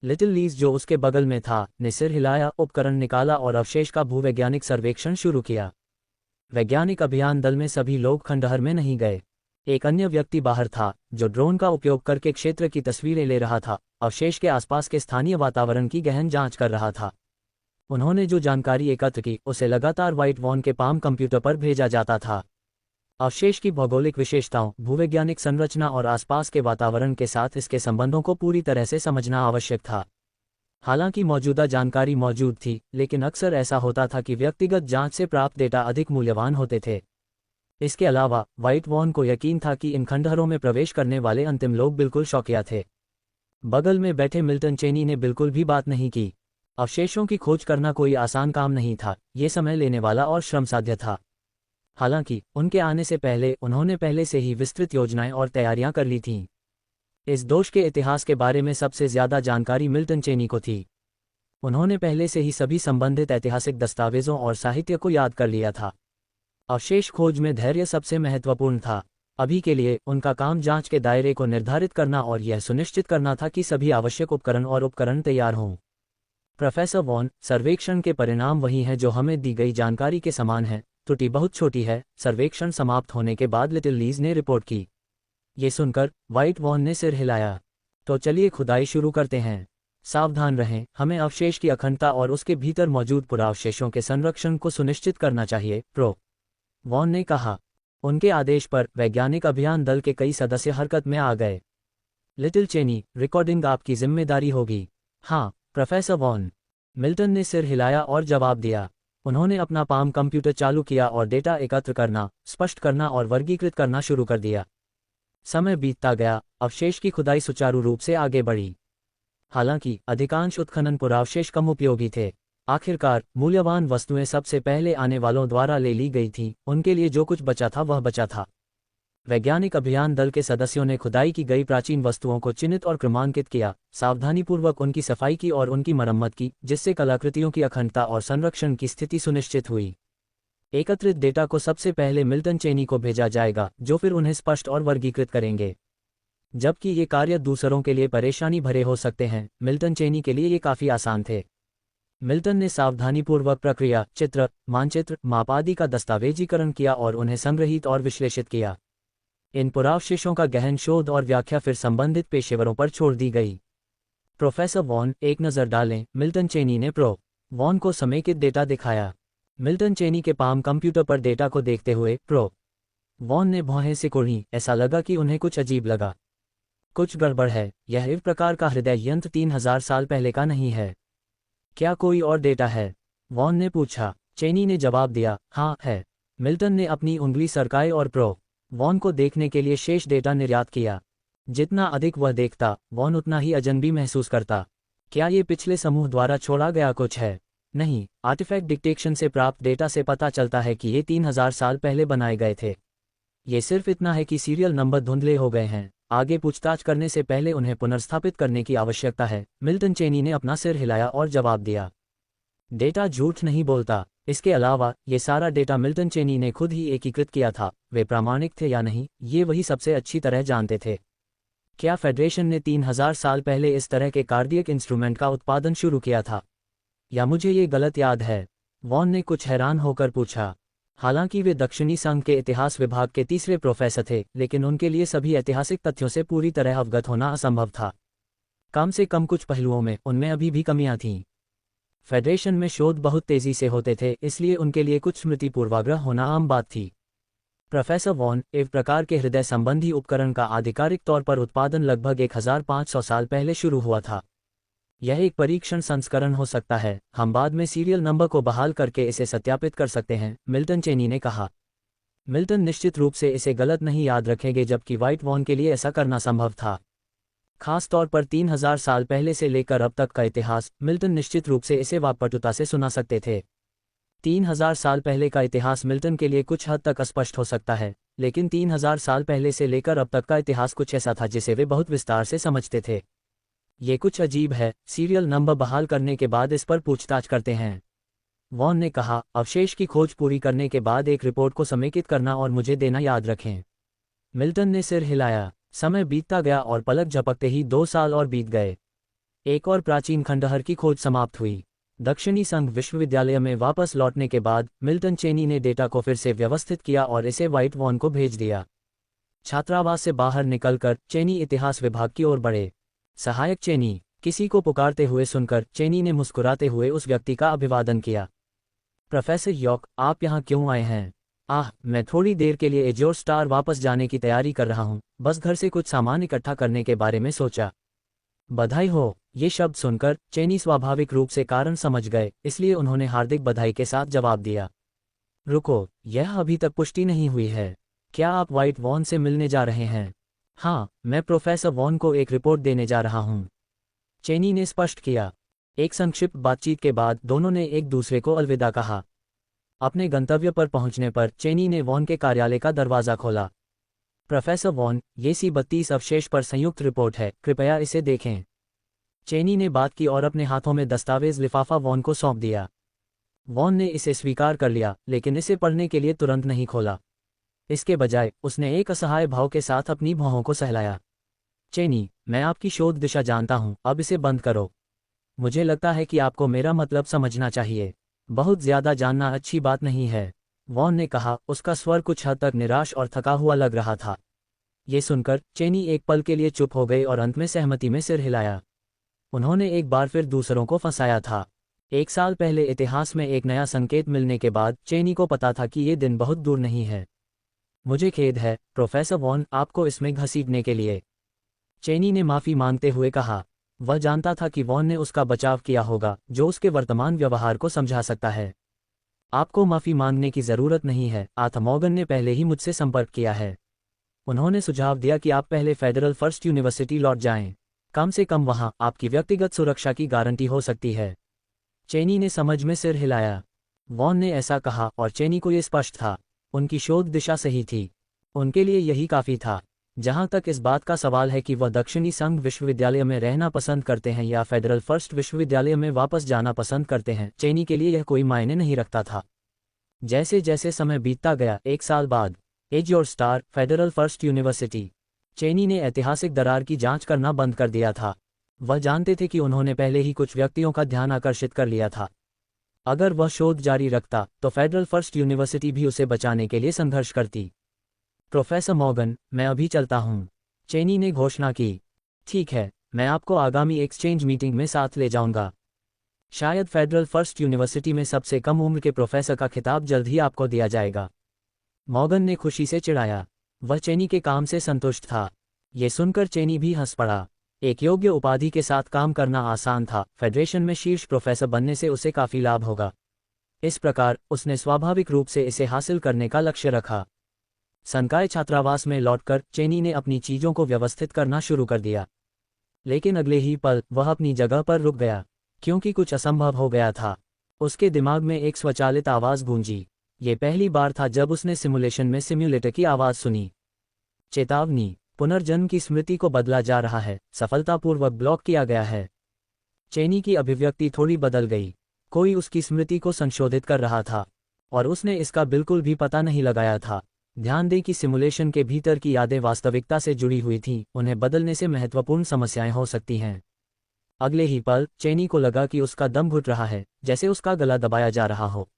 लिटिल लीज, जो उसके बगल में था, ने सिर हिलाया, उपकरण निकाला और अवशेष का भूवैज्ञानिक सर्वेक्षण शुरू किया। वैज्ञानिक अभियान दल में सभी लोग खंडहर में नहीं गए। एक अन्य व्यक्ति बाहर था, जो ड्रोन का उपयोग करके क्षेत्र की तस्वीरें ले रहा था, अवशेष के आसपास के स्थानीय वातावरण की गहन जांच कर रहा था। उन्होंने जो जानकारी एकत्र की उसे लगातार व्हाइट वॉन के पाम कंप्यूटर पर भेजा जाता था। अवशेष की भौगोलिक विशेषताओं, भूवैज्ञानिक संरचना और आसपास के वातावरण के साथ इसके संबंधों को पूरी तरह से समझना आवश्यक था। हालांकि मौजूदा जानकारी मौजूद थी, लेकिन अक्सर ऐसा होता था कि व्यक्तिगत जांच से प्राप्त डेटा अधिक मूल्यवान होते थे। इसके अलावा व्हाइट वॉन को यकीन था कि इन खंडहरों में प्रवेश करने वाले अंतिम लोग बिल्कुल शौकिया थे। बगल में बैठे मिल्टन चेनी ने बिल्कुल भी बात नहीं की। अवशेषों की खोज करना कोई आसान काम नहीं था, ये समय लेने वाला और श्रमसाध्य था। हालांकि उनके आने से पहले उन्होंने पहले से ही विस्तृत योजनाएं और तैयारियां कर ली थीं। इस दोष के इतिहास के बारे में सबसे ज्यादा जानकारी मिल्टन चेनी को थी। उन्होंने पहले से ही सभी संबंधित ऐतिहासिक दस्तावेजों और साहित्य को याद कर लिया था। अवशेष खोज में धैर्य सबसे महत्वपूर्ण था। अभी के लिए उनका काम जांच के दायरे को निर्धारित करना और यह सुनिश्चित करना था कि सभी आवश्यक उपकरण तैयार हों। प्रोफेसर वॉन, सर्वेक्षण के परिणाम वही हैं जो हमें दी गई जानकारी के समान हैं। त्रुटि बहुत छोटी है, सर्वेक्षण समाप्त होने के बाद लिटिल लीज ने रिपोर्ट की। ये सुनकर व्हाइट वॉन ने सिर हिलाया। तो चलिए खुदाई शुरू करते हैं। सावधान रहें, हमें अवशेष की अखंडता और उसके भीतर मौजूद पुरावशेषों के संरक्षण को सुनिश्चित करना चाहिए, प्रो वॉन ने कहा। उनके आदेश पर वैज्ञानिक अभियान दल के कई सदस्य हरकत में आ गए। लिटिल चेनी, रिकॉर्डिंग आपकी जिम्मेदारी होगी। हाँ प्रोफेसर वॉन। मिल्टन ने सिर हिलाया और जवाब दिया। उन्होंने अपना पाम कंप्यूटर चालू किया और डेटा एकत्र करना, स्पष्ट करना और वर्गीकृत करना शुरू कर दिया। समय बीतता गया, अवशेष की खुदाई सुचारू रूप से आगे बढ़ी। हालांकि अधिकांश उत्खनन पुरावशेष कम उपयोगी थे। आखिरकार मूल्यवान वस्तुएं सबसे पहले आने वालों द्वारा ले ली गई थीं। उनके लिए जो कुछ बचा था वह बचा था। वैज्ञानिक अभियान दल के सदस्यों ने खुदाई की गई प्राचीन वस्तुओं को चिन्हित और क्रमांकित किया, सावधानीपूर्वक उनकी सफाई की और उनकी मरम्मत की, जिससे कलाकृतियों की अखंडता और संरक्षण की स्थिति सुनिश्चित हुई। एकत्रित डेटा को सबसे पहले मिल्टन चेनी को भेजा जाएगा, जो फिर उन्हें स्पष्ट और वर्गीकृत करेंगे। जबकि ये कार्य दूसरों के लिए परेशानी भरे हो सकते हैं, मिल्टन चेनी के लिए ये काफी आसान थे। मिल्टन ने सावधानीपूर्वक प्रक्रिया, चित्र, मानचित्र, माप आदि का दस्तावेजीकरण किया और उन्हें संग्रहित और विश्लेषित किया। इन पुरावशेषों का गहन शोध और व्याख्या फिर संबंधित पेशेवरों पर छोड़ दी गई। प्रोफेसर वॉन, एक नज़र डालें, मिल्टन चेनी ने प्रो वॉन को समेकित डेटा दिखाया। मिल्टन चेनी के पाम कंप्यूटर पर डेटा को देखते हुए प्रो वॉन ने भौहें सिकुड़ी। ऐसा लगा कि उन्हें कुछ अजीब लगा। कुछ गड़बड़ है, यह इस प्रकार का हृदय यंत्र 3000 साल पहले का नहीं है। क्या कोई और डेटा है? वॉन ने पूछा। चेनी ने जवाब दिया, हाँ है। मिल्टन ने अपनी उंगली सरकाई और प्रो वॉन को देखने के लिए शेष डेटा निर्यात किया। जितना अधिक वह देखता, वॉन उतना ही अजनबी महसूस करता। क्या ये पिछले समूह द्वारा छोड़ा गया कुछ है? नहीं, आर्टिफैक्ट डिटेक्शन से प्राप्त डेटा से पता चलता है कि ये 3000 साल पहले बनाए गए थे। ये सिर्फ इतना है कि सीरियल नंबर धुंधले हो गए हैं। आगे पूछताछ करने से पहले उन्हें पुनर्स्थापित करने की आवश्यकता है। मिल्टन चेनी ने अपना सिर हिलाया और जवाब दिया। डेटा झूठ नहीं बोलता। इसके अलावा ये सारा डेटा मिल्टन चेनी ने खुद ही एकीकृत किया था। वे प्रामाणिक थे या नहीं, ये वही सबसे अच्छी तरह जानते थे। क्या फेडरेशन ने 3000 साल पहले इस तरह के कार्डियक इंस्ट्रूमेंट का उत्पादन शुरू किया था, या मुझे ये गलत याद है? वॉन ने कुछ हैरान होकर पूछा। हालांकि वे दक्षिणी संघ के इतिहास विभाग के तीसरे प्रोफेसर थे, लेकिन उनके लिए सभी ऐतिहासिक तथ्यों से पूरी तरह अवगत होना असंभव था। कम से कम कुछ पहलुओं में उनमें अभी भी कमियां थीं। फेडरेशन में शोध बहुत तेजी से होते थे, इसलिए उनके लिए कुछ स्मृति पूर्वाग्रह होना आम बात थी। प्रोफेसर वॉन, एक प्रकार के हृदय संबंधी उपकरण का आधिकारिक तौर पर उत्पादन लगभग 1500 साल पहले शुरू हुआ था। यह एक परीक्षण संस्करण हो सकता है। हम बाद में सीरियल नंबर को बहाल करके इसे सत्यापित कर सकते हैं, मिल्टन चेनी ने कहा। मिल्टन निश्चित रूप से इसे गलत नहीं याद रखेंगे, जबकि व्हाइट वॉन के लिए ऐसा करना संभव था। खास तौर पर 3000 साल पहले से लेकर अब तक का इतिहास, मिल्टन निश्चित रूप से इसे वाकपटुता से सुना सकते थे। 3000 साल पहले का इतिहास मिल्टन के लिए कुछ हद तक अस्पष्ट हो सकता है, लेकिन 3000 साल पहले से लेकर अब तक का इतिहास कुछ ऐसा था जिसे वे बहुत विस्तार से समझते थे। ये कुछ अजीब है। सीरियल नंबर बहाल करने के बाद इस पर पूछताछ करते हैं, वॉन ने कहा। अवशेष की खोज पूरी करने के बाद एक रिपोर्ट को समेकित करना और मुझे देना याद रखें। मिल्टन ने सिर हिलाया। समय बीतता गया और पलक झपकते ही 2 साल और बीत गए। एक और प्राचीन खंडहर की खोज समाप्त हुई। दक्षिणी संघ विश्वविद्यालय में वापस लौटने के बाद मिल्टन चेनी ने डेटा को फिर से व्यवस्थित किया और इसे व्हाइट वॉन को भेज दिया। छात्रावास से बाहर निकलकर चेनी इतिहास विभाग की ओर बढ़े। सहायक चेनी, किसी को पुकारते हुए सुनकर चेनी ने मुस्कुराते हुए उस व्यक्ति का अभिवादन किया। प्रोफेसर यॉर्क, आप यहाँ क्यों आए हैं? मैं थोड़ी देर के लिए एज्योर स्टार वापस जाने की तैयारी कर रहा हूँ, बस घर से कुछ सामान इकट्ठा करने के बारे में सोचा। बधाई हो। ये शब्द सुनकर चेनी स्वाभाविक रूप से कारण समझ गए, इसलिए उन्होंने हार्दिक बधाई के साथ जवाब दिया। रुको, यह अभी तक पुष्टि नहीं हुई है। क्या आप व्हाइट वॉन से मिलने जा रहे हैं? हाँ, मैं प्रोफेसर वॉन को एक रिपोर्ट देने जा रहा हूँ, चेनी ने स्पष्ट किया। एक संक्षिप्त बातचीत के बाद दोनों ने एक दूसरे को अलविदा कहा। अपने गंतव्य पर पहुंचने पर चेनी ने वॉन के कार्यालय का दरवाज़ा खोला। प्रोफेसर वॉन, ये C32 अवशेष पर संयुक्त रिपोर्ट है, कृपया इसे देखें। चेनी ने बात की और अपने हाथों में दस्तावेज लिफाफा वॉन को सौंप दिया। वॉन ने इसे स्वीकार कर लिया, लेकिन इसे पढ़ने के लिए तुरंत नहीं खोला। इसके बजाय उसने एक असहाय भाव के साथ अपनी भौहों को सहलाया। चेनी, मैं आपकी शोध दिशा जानता हूं, अब इसे बंद करो। मुझे लगता है कि आपको मेरा मतलब समझना चाहिए। बहुत ज्यादा जानना अच्छी बात नहीं है, वॉन ने कहा। उसका स्वर कुछ हद तक निराश और थका हुआ लग रहा था। ये सुनकर चेनी एक पल के लिए चुप हो गई और अंत में सहमति में सिर हिलाया। उन्होंने एक बार फिर दूसरों को फंसाया था। 1 साल पहले इतिहास में एक नया संकेत मिलने के बाद चेनी को पता था कि ये दिन बहुत दूर नहीं है। मुझे खेद है प्रोफेसर वॉन, आपको इसमें घसीटने के लिए, चेनी ने माफ़ी मांगते हुए कहा। वह जानता था कि वॉन ने उसका बचाव किया होगा, जो उसके वर्तमान व्यवहार को समझा सकता है। आपको माफ़ी मांगने की ज़रूरत नहीं है, आर्थर मॉर्गन ने पहले ही मुझसे संपर्क किया है। उन्होंने सुझाव दिया कि आप पहले फेडरल फर्स्ट यूनिवर्सिटी लौट जाएं। कम से कम वहां आपकी व्यक्तिगत सुरक्षा की गारंटी हो सकती है। चेनी ने समझ में सिर हिलाया। वॉन ने ऐसा कहा और चेनी को ये स्पष्ट था, उनकी शोध दिशा सही थी। उनके लिए यही काफ़ी था। जहां तक इस बात का सवाल है कि वह दक्षिणी संघ विश्वविद्यालय में रहना पसंद करते हैं या फेडरल फर्स्ट विश्वविद्यालय में वापस जाना पसंद करते हैं, चेनी के लिए यह कोई मायने नहीं रखता था। जैसे जैसे समय बीतता गया, 1 साल बाद Azure Star, federal first university, चेनी ने ऐतिहासिक दरार की जांच करना बंद कर दिया था। वह जानते थे कि उन्होंने पहले ही कुछ व्यक्तियों का ध्यान आकर्षित कर लिया था। अगर वह शोध जारी रखता तो फेडरल फर्स्ट यूनिवर्सिटी भी उसे बचाने के लिए संघर्ष करती। प्रोफेसर मॉर्गन, मैं अभी चलता हूँ, चेनी ने घोषणा की। ठीक है, मैं आपको आगामी एक्सचेंज मीटिंग में साथ ले जाऊंगा। शायद फेडरल फर्स्ट यूनिवर्सिटी में सबसे कम उम्र के प्रोफेसर का खिताब जल्द ही आपको दिया जाएगा, मॉर्गन ने खुशी से चिढ़ाया। वह चेनी के काम से संतुष्ट था। ये सुनकर चेनी भी हंस पड़ा। एक योग्य उपाधि के साथ काम करना आसान था, फेडरेशन में शीर्ष प्रोफेसर बनने से उसे काफ़ी लाभ होगा। इस प्रकार उसने स्वाभाविक रूप से इसे हासिल करने का लक्ष्य रखा। संकाय छात्रावास में लौटकर चेनी ने अपनी चीज़ों को व्यवस्थित करना शुरू कर दिया। लेकिन अगले ही पल वह अपनी जगह पर रुक गया, क्योंकि कुछ असंभव हो गया था। उसके दिमाग में एक स्वचालित आवाज़ गूंजी। ये पहली बार था जब उसने सिमुलेशन में सिम्युलेटर की आवाज़ सुनी। चेतावनी, पुनर्जन्म की स्मृति को बदला जा रहा है, सफलतापूर्वक ब्लॉक किया गया है। चेनी की अभिव्यक्ति थोड़ी बदल गई। कोई उसकी स्मृति को संशोधित कर रहा था और उसने इसका बिल्कुल भी पता नहीं लगाया था। ध्यान दें कि सिमुलेशन के भीतर की यादें वास्तविकता से जुड़ी हुई थीं, उन्हें बदलने से महत्वपूर्ण समस्याएं हो सकती हैं। अगले ही पल चेनी को लगा कि उसका दम घुट रहा है, जैसे उसका गला दबाया जा रहा हो।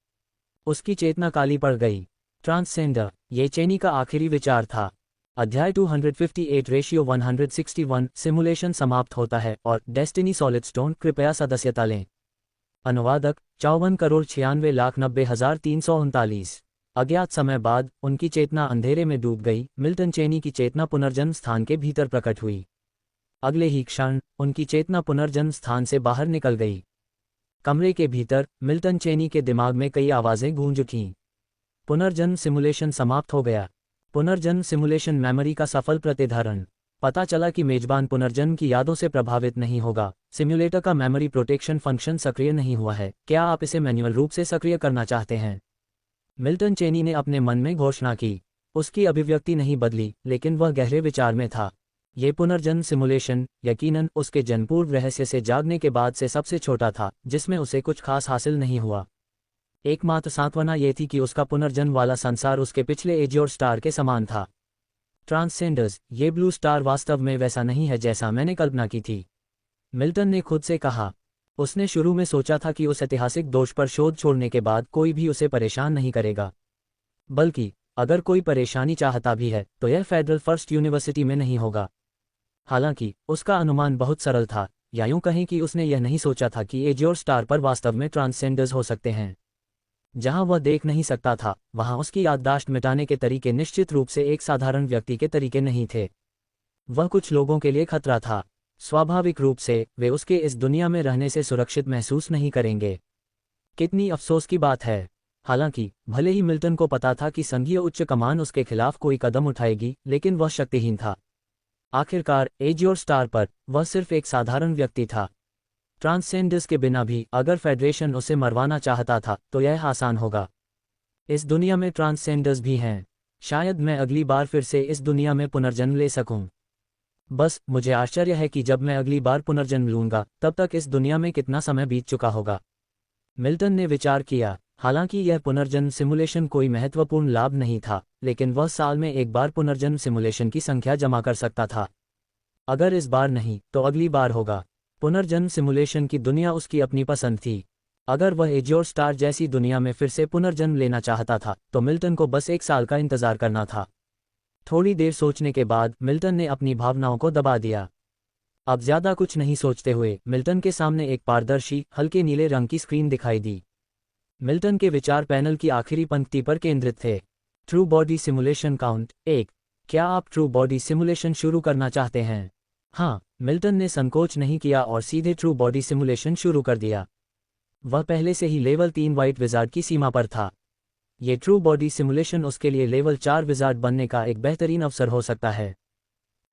उसकी चेतना काली पड़ गई। ट्रांससेंडर, ये चेनी का आखिरी विचार था। अध्याय 258/161 सिमुलेशन समाप्त होता है और डेस्टिनी सॉलिड स्टोन, कृपया सदस्यता लें। अनुवादक 54,96,90,339। अज्ञात समय बाद उनकी चेतना अंधेरे में डूब गई। मिल्टन चेनी की चेतना पुनर्जन्म स्थान के भीतर प्रकट हुई। अगले ही क्षण उनकी चेतना पुनर्जन्म स्थान से बाहर निकल गई। कमरे के भीतर मिल्टन चेनी के दिमाग में कई आवाज़ें गूंज उठीं। पुनर्जन्म सिमुलेशन समाप्त हो गया। पुनर्जन्म सिमुलेशन मेमोरी का सफल प्रतिधारण। पता चला कि मेजबान पुनर्जन्म की यादों से प्रभावित नहीं होगा। सिम्युलेटर का मेमोरी प्रोटेक्शन फंक्शन सक्रिय नहीं हुआ है। क्या आप इसे मैन्युअल रूप से सक्रिय करना चाहते हैं? मिल्टन चेनी ने अपने मन में घोषणा की। उसकी अभिव्यक्ति नहीं बदली, लेकिन वह गहरे विचार में था। ये पुनर्जन्म सिमुलेशन यकीनन उसके जन्मपूर्व रहस्य से जागने के बाद से सबसे छोटा था, जिसमें उसे कुछ खास हासिल नहीं हुआ। एकमात्र सांत्वना ये थी कि उसका पुनर्जन्म वाला संसार उसके पिछले एज्योर स्टार के समान था। ट्रांससेंडर्स, ये ब्लू स्टार वास्तव में वैसा नहीं है जैसा मैंने कल्पना की थी, मिल्टन ने खुद से कहा। उसने शुरू में सोचा था कि उस ऐतिहासिक दोष पर शोध छोड़ने के बाद कोई भी उसे परेशान नहीं करेगा, बल्कि अगर कोई परेशानी चाहता भी है तो यह फेडरल फर्स्ट यूनिवर्सिटी में नहीं होगा। हालांकि उसका अनुमान बहुत सरल था, या यूं कहें कि उसने यह नहीं सोचा था कि एज्योर स्टार पर वास्तव में ट्रांसजेंडर्स हो सकते हैं। जहां वह देख नहीं सकता था, वहां उसकी याददाश्त मिटाने के तरीके निश्चित रूप से एक साधारण व्यक्ति के तरीके नहीं थे। वह कुछ लोगों के लिए खतरा था। स्वाभाविक रूप से वे उसके इस दुनिया में रहने से सुरक्षित महसूस नहीं करेंगे। कितनी अफसोस की बात है। हालांकि भले ही मिल्टन को पता था कि संघीय उच्च कमान उसके खिलाफ कोई कदम उठाएगी, लेकिन वह शक्तिहीन था। आखिरकार एज्योर स्टार पर वह सिर्फ एक साधारण व्यक्ति था। ट्रांसजेंडर्स के बिना भी अगर फेडरेशन उसे मरवाना चाहता था तो यह आसान होगा। इस दुनिया में ट्रांसजेंडर्स भी हैं। शायद मैं अगली बार फिर से इस दुनिया में पुनर्जन्म ले सकूं। बस मुझे आश्चर्य है कि जब मैं अगली बार पुनर्जन्म लूंगा तब तक इस दुनिया में कितना समय बीत चुका होगा। मिल्टन ने विचार किया। हालांकि यह पुनर्जन्म सिमुलेशन कोई महत्वपूर्ण लाभ नहीं था, लेकिन वह साल में एक बार पुनर्जन्म सिमुलेशन की संख्या जमा कर सकता था। अगर इस बार नहीं तो अगली बार होगा। पुनर्जन्म सिमुलेशन की दुनिया उसकी अपनी पसंद थी। अगर वह एज्योर स्टार जैसी दुनिया में फिर से पुनर्जन्म लेना चाहता था तो मिल्टन को बस एक साल का इंतजार करना था। थोड़ी देर सोचने के बाद मिल्टन ने अपनी भावनाओं को दबा दिया। अब ज्यादा कुछ नहीं सोचते हुए मिल्टन के सामने एक पारदर्शी हल्के नीले रंग की स्क्रीन दिखाई दी। मिल्टन के विचार पैनल की आखिरी पंक्ति पर केंद्रित थे। True body simulation count 1। क्या आप ट्रू बॉडी सिमुलेशन शुरू करना चाहते हैं? हाँ, मिल्टन ने संकोच नहीं किया और सीधे ट्रू बॉडी सिमुलेशन शुरू कर दिया। वह पहले से ही लेवल 3 वाइट विजार्ड की सीमा पर था। ये ट्रू बॉडी सिमुलेशन उसके लिए लेवल 4 विजार्ड बनने का एक बेहतरीन अवसर हो सकता है।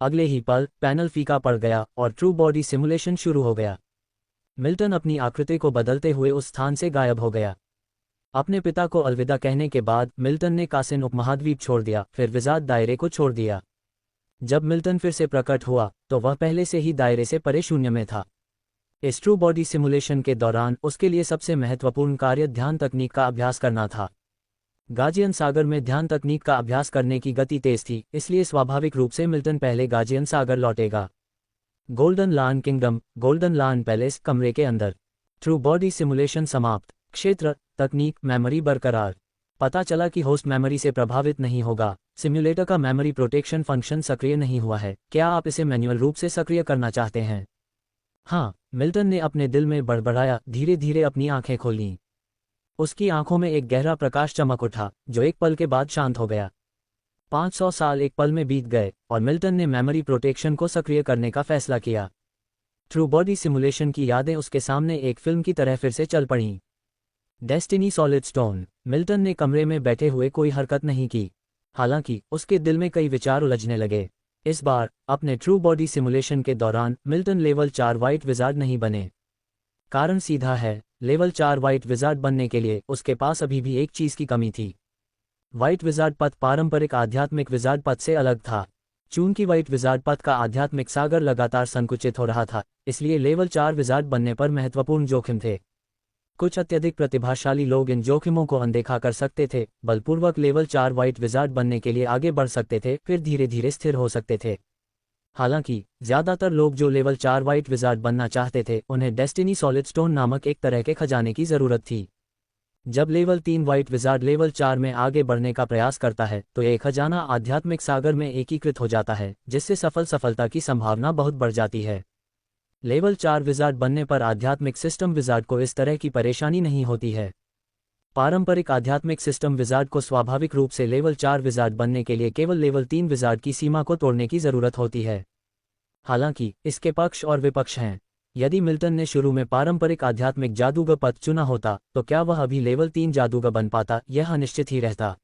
अगले ही पल पैनल फीका पड़ गया और ट्रू बॉडी सिमुलेशन शुरू हो गया। मिल्टन अपनी आकृति को बदलते हुए उस स्थान से गायब हो गया। अपने पिता को अलविदा कहने के बाद मिल्टन ने कासिन उपमहाद्वीप छोड़ दिया, फिर विजार्ड दायरे को छोड़ दिया। जब मिल्टन फिर से प्रकट हुआ तो वह पहले से ही दायरे से परे शून्य में था। इस ट्रू बॉडी सिमुलेशन के दौरान उसके लिए सबसे महत्वपूर्ण कार्य ध्यान तकनीक का अभ्यास करना था। गाजियन सागर में ध्यान तकनीक का अभ्यास करने की गति तेज थी, इसलिए स्वाभाविक रूप से मिल्टन पहले गाजियन सागर लौटेगा। गोल्डन लान किंगडम, गोल्डन लान पैलेस कमरे के अंदर। ट्रू बॉडी सिमुलेशन समाप्त। क्षेत्र, तकनीक, मेमोरी बरकरार। पता चला कि होस्ट मेमोरी से प्रभावित नहीं होगा। सिम्युलेटर का मेमोरी प्रोटेक्शन फंक्शन सक्रिय नहीं हुआ है। क्या आप इसे मैन्युअल रूप से सक्रिय करना चाहते हैं? हाँ, मिल्टन ने अपने दिल में बड़बड़ाया। धीरे धीरे अपनी आंखें खोलीं। उसकी आंखों में एक गहरा प्रकाश चमक उठा, जो एक पल के बाद शांत हो गया। 500 साल एक पल में बीत गए और मिल्टन ने मेमोरी प्रोटेक्शन को सक्रिय करने का फैसला किया। ट्रू बॉडी सिमुलेशन की यादें उसके सामने एक फिल्म की तरह फिर से चल पड़ीं। Destiny solid stone. मिल्टन ने कमरे में बैठे हुए कोई हरकत नहीं की। हालांकि उसके दिल में कई विचार उलझने लगे। इस बार अपने ट्रू बॉडी सिमुलेशन के दौरान मिल्टन लेवल 4 वाइट विजार्ड नहीं बने। कारण सीधा है, लेवल 4 वाइट विजार्ड बनने के लिए उसके पास अभी भी एक चीज की कमी थी। वाइट विजार्ड पथ पारंपरिक आध्यात्मिक विजार्ड पथ से अलग था। चूंकि वाइट विजार्ड पथ का आध्यात्मिक सागर लगातार संकुचित हो रहा था, इसलिए लेवल 4 विजार्ड बनने पर महत्वपूर्ण जोखिम थे। कुछ अत्यधिक प्रतिभाशाली लोग इन जोखिमों को अनदेखा कर सकते थे, बलपूर्वक लेवल 4 वाइट विजार्ड बनने के लिए आगे बढ़ सकते थे, फिर धीरे धीरे स्थिर हो सकते थे। हालांकि ज्यादातर लोग जो लेवल 4 वाइट विजार्ड बनना चाहते थे, उन्हें डेस्टिनी सॉलिड स्टोन नामक एक तरह के खजाने की जरूरत थी। जब लेवल 3 वाइट विजार्ड लेवल 4 में आगे बढ़ने का प्रयास करता है तो यह खजाना आध्यात्मिक सागर में एकीकृत हो जाता है, जिससे सफलता की संभावना बहुत बढ़ जाती है। लेवल 4 विजार्ड बनने पर आध्यात्मिक सिस्टम विजार्ड को इस तरह की परेशानी नहीं होती है। पारंपरिक आध्यात्मिक सिस्टम विजार्ड को स्वाभाविक रूप से लेवल 4 विजार्ड बनने के लिए केवल लेवल 3 विजार्ड की सीमा को तोड़ने की जरूरत होती है। हालांकि इसके पक्ष और विपक्ष हैं। यदि मिल्टन ने शुरू में पारंपरिक आध्यात्मिक जादूगर पथ चुना होता तो क्या वह अभी लेवल 3 जादूगर बन पाता? यह अनिश्चित ही रहता।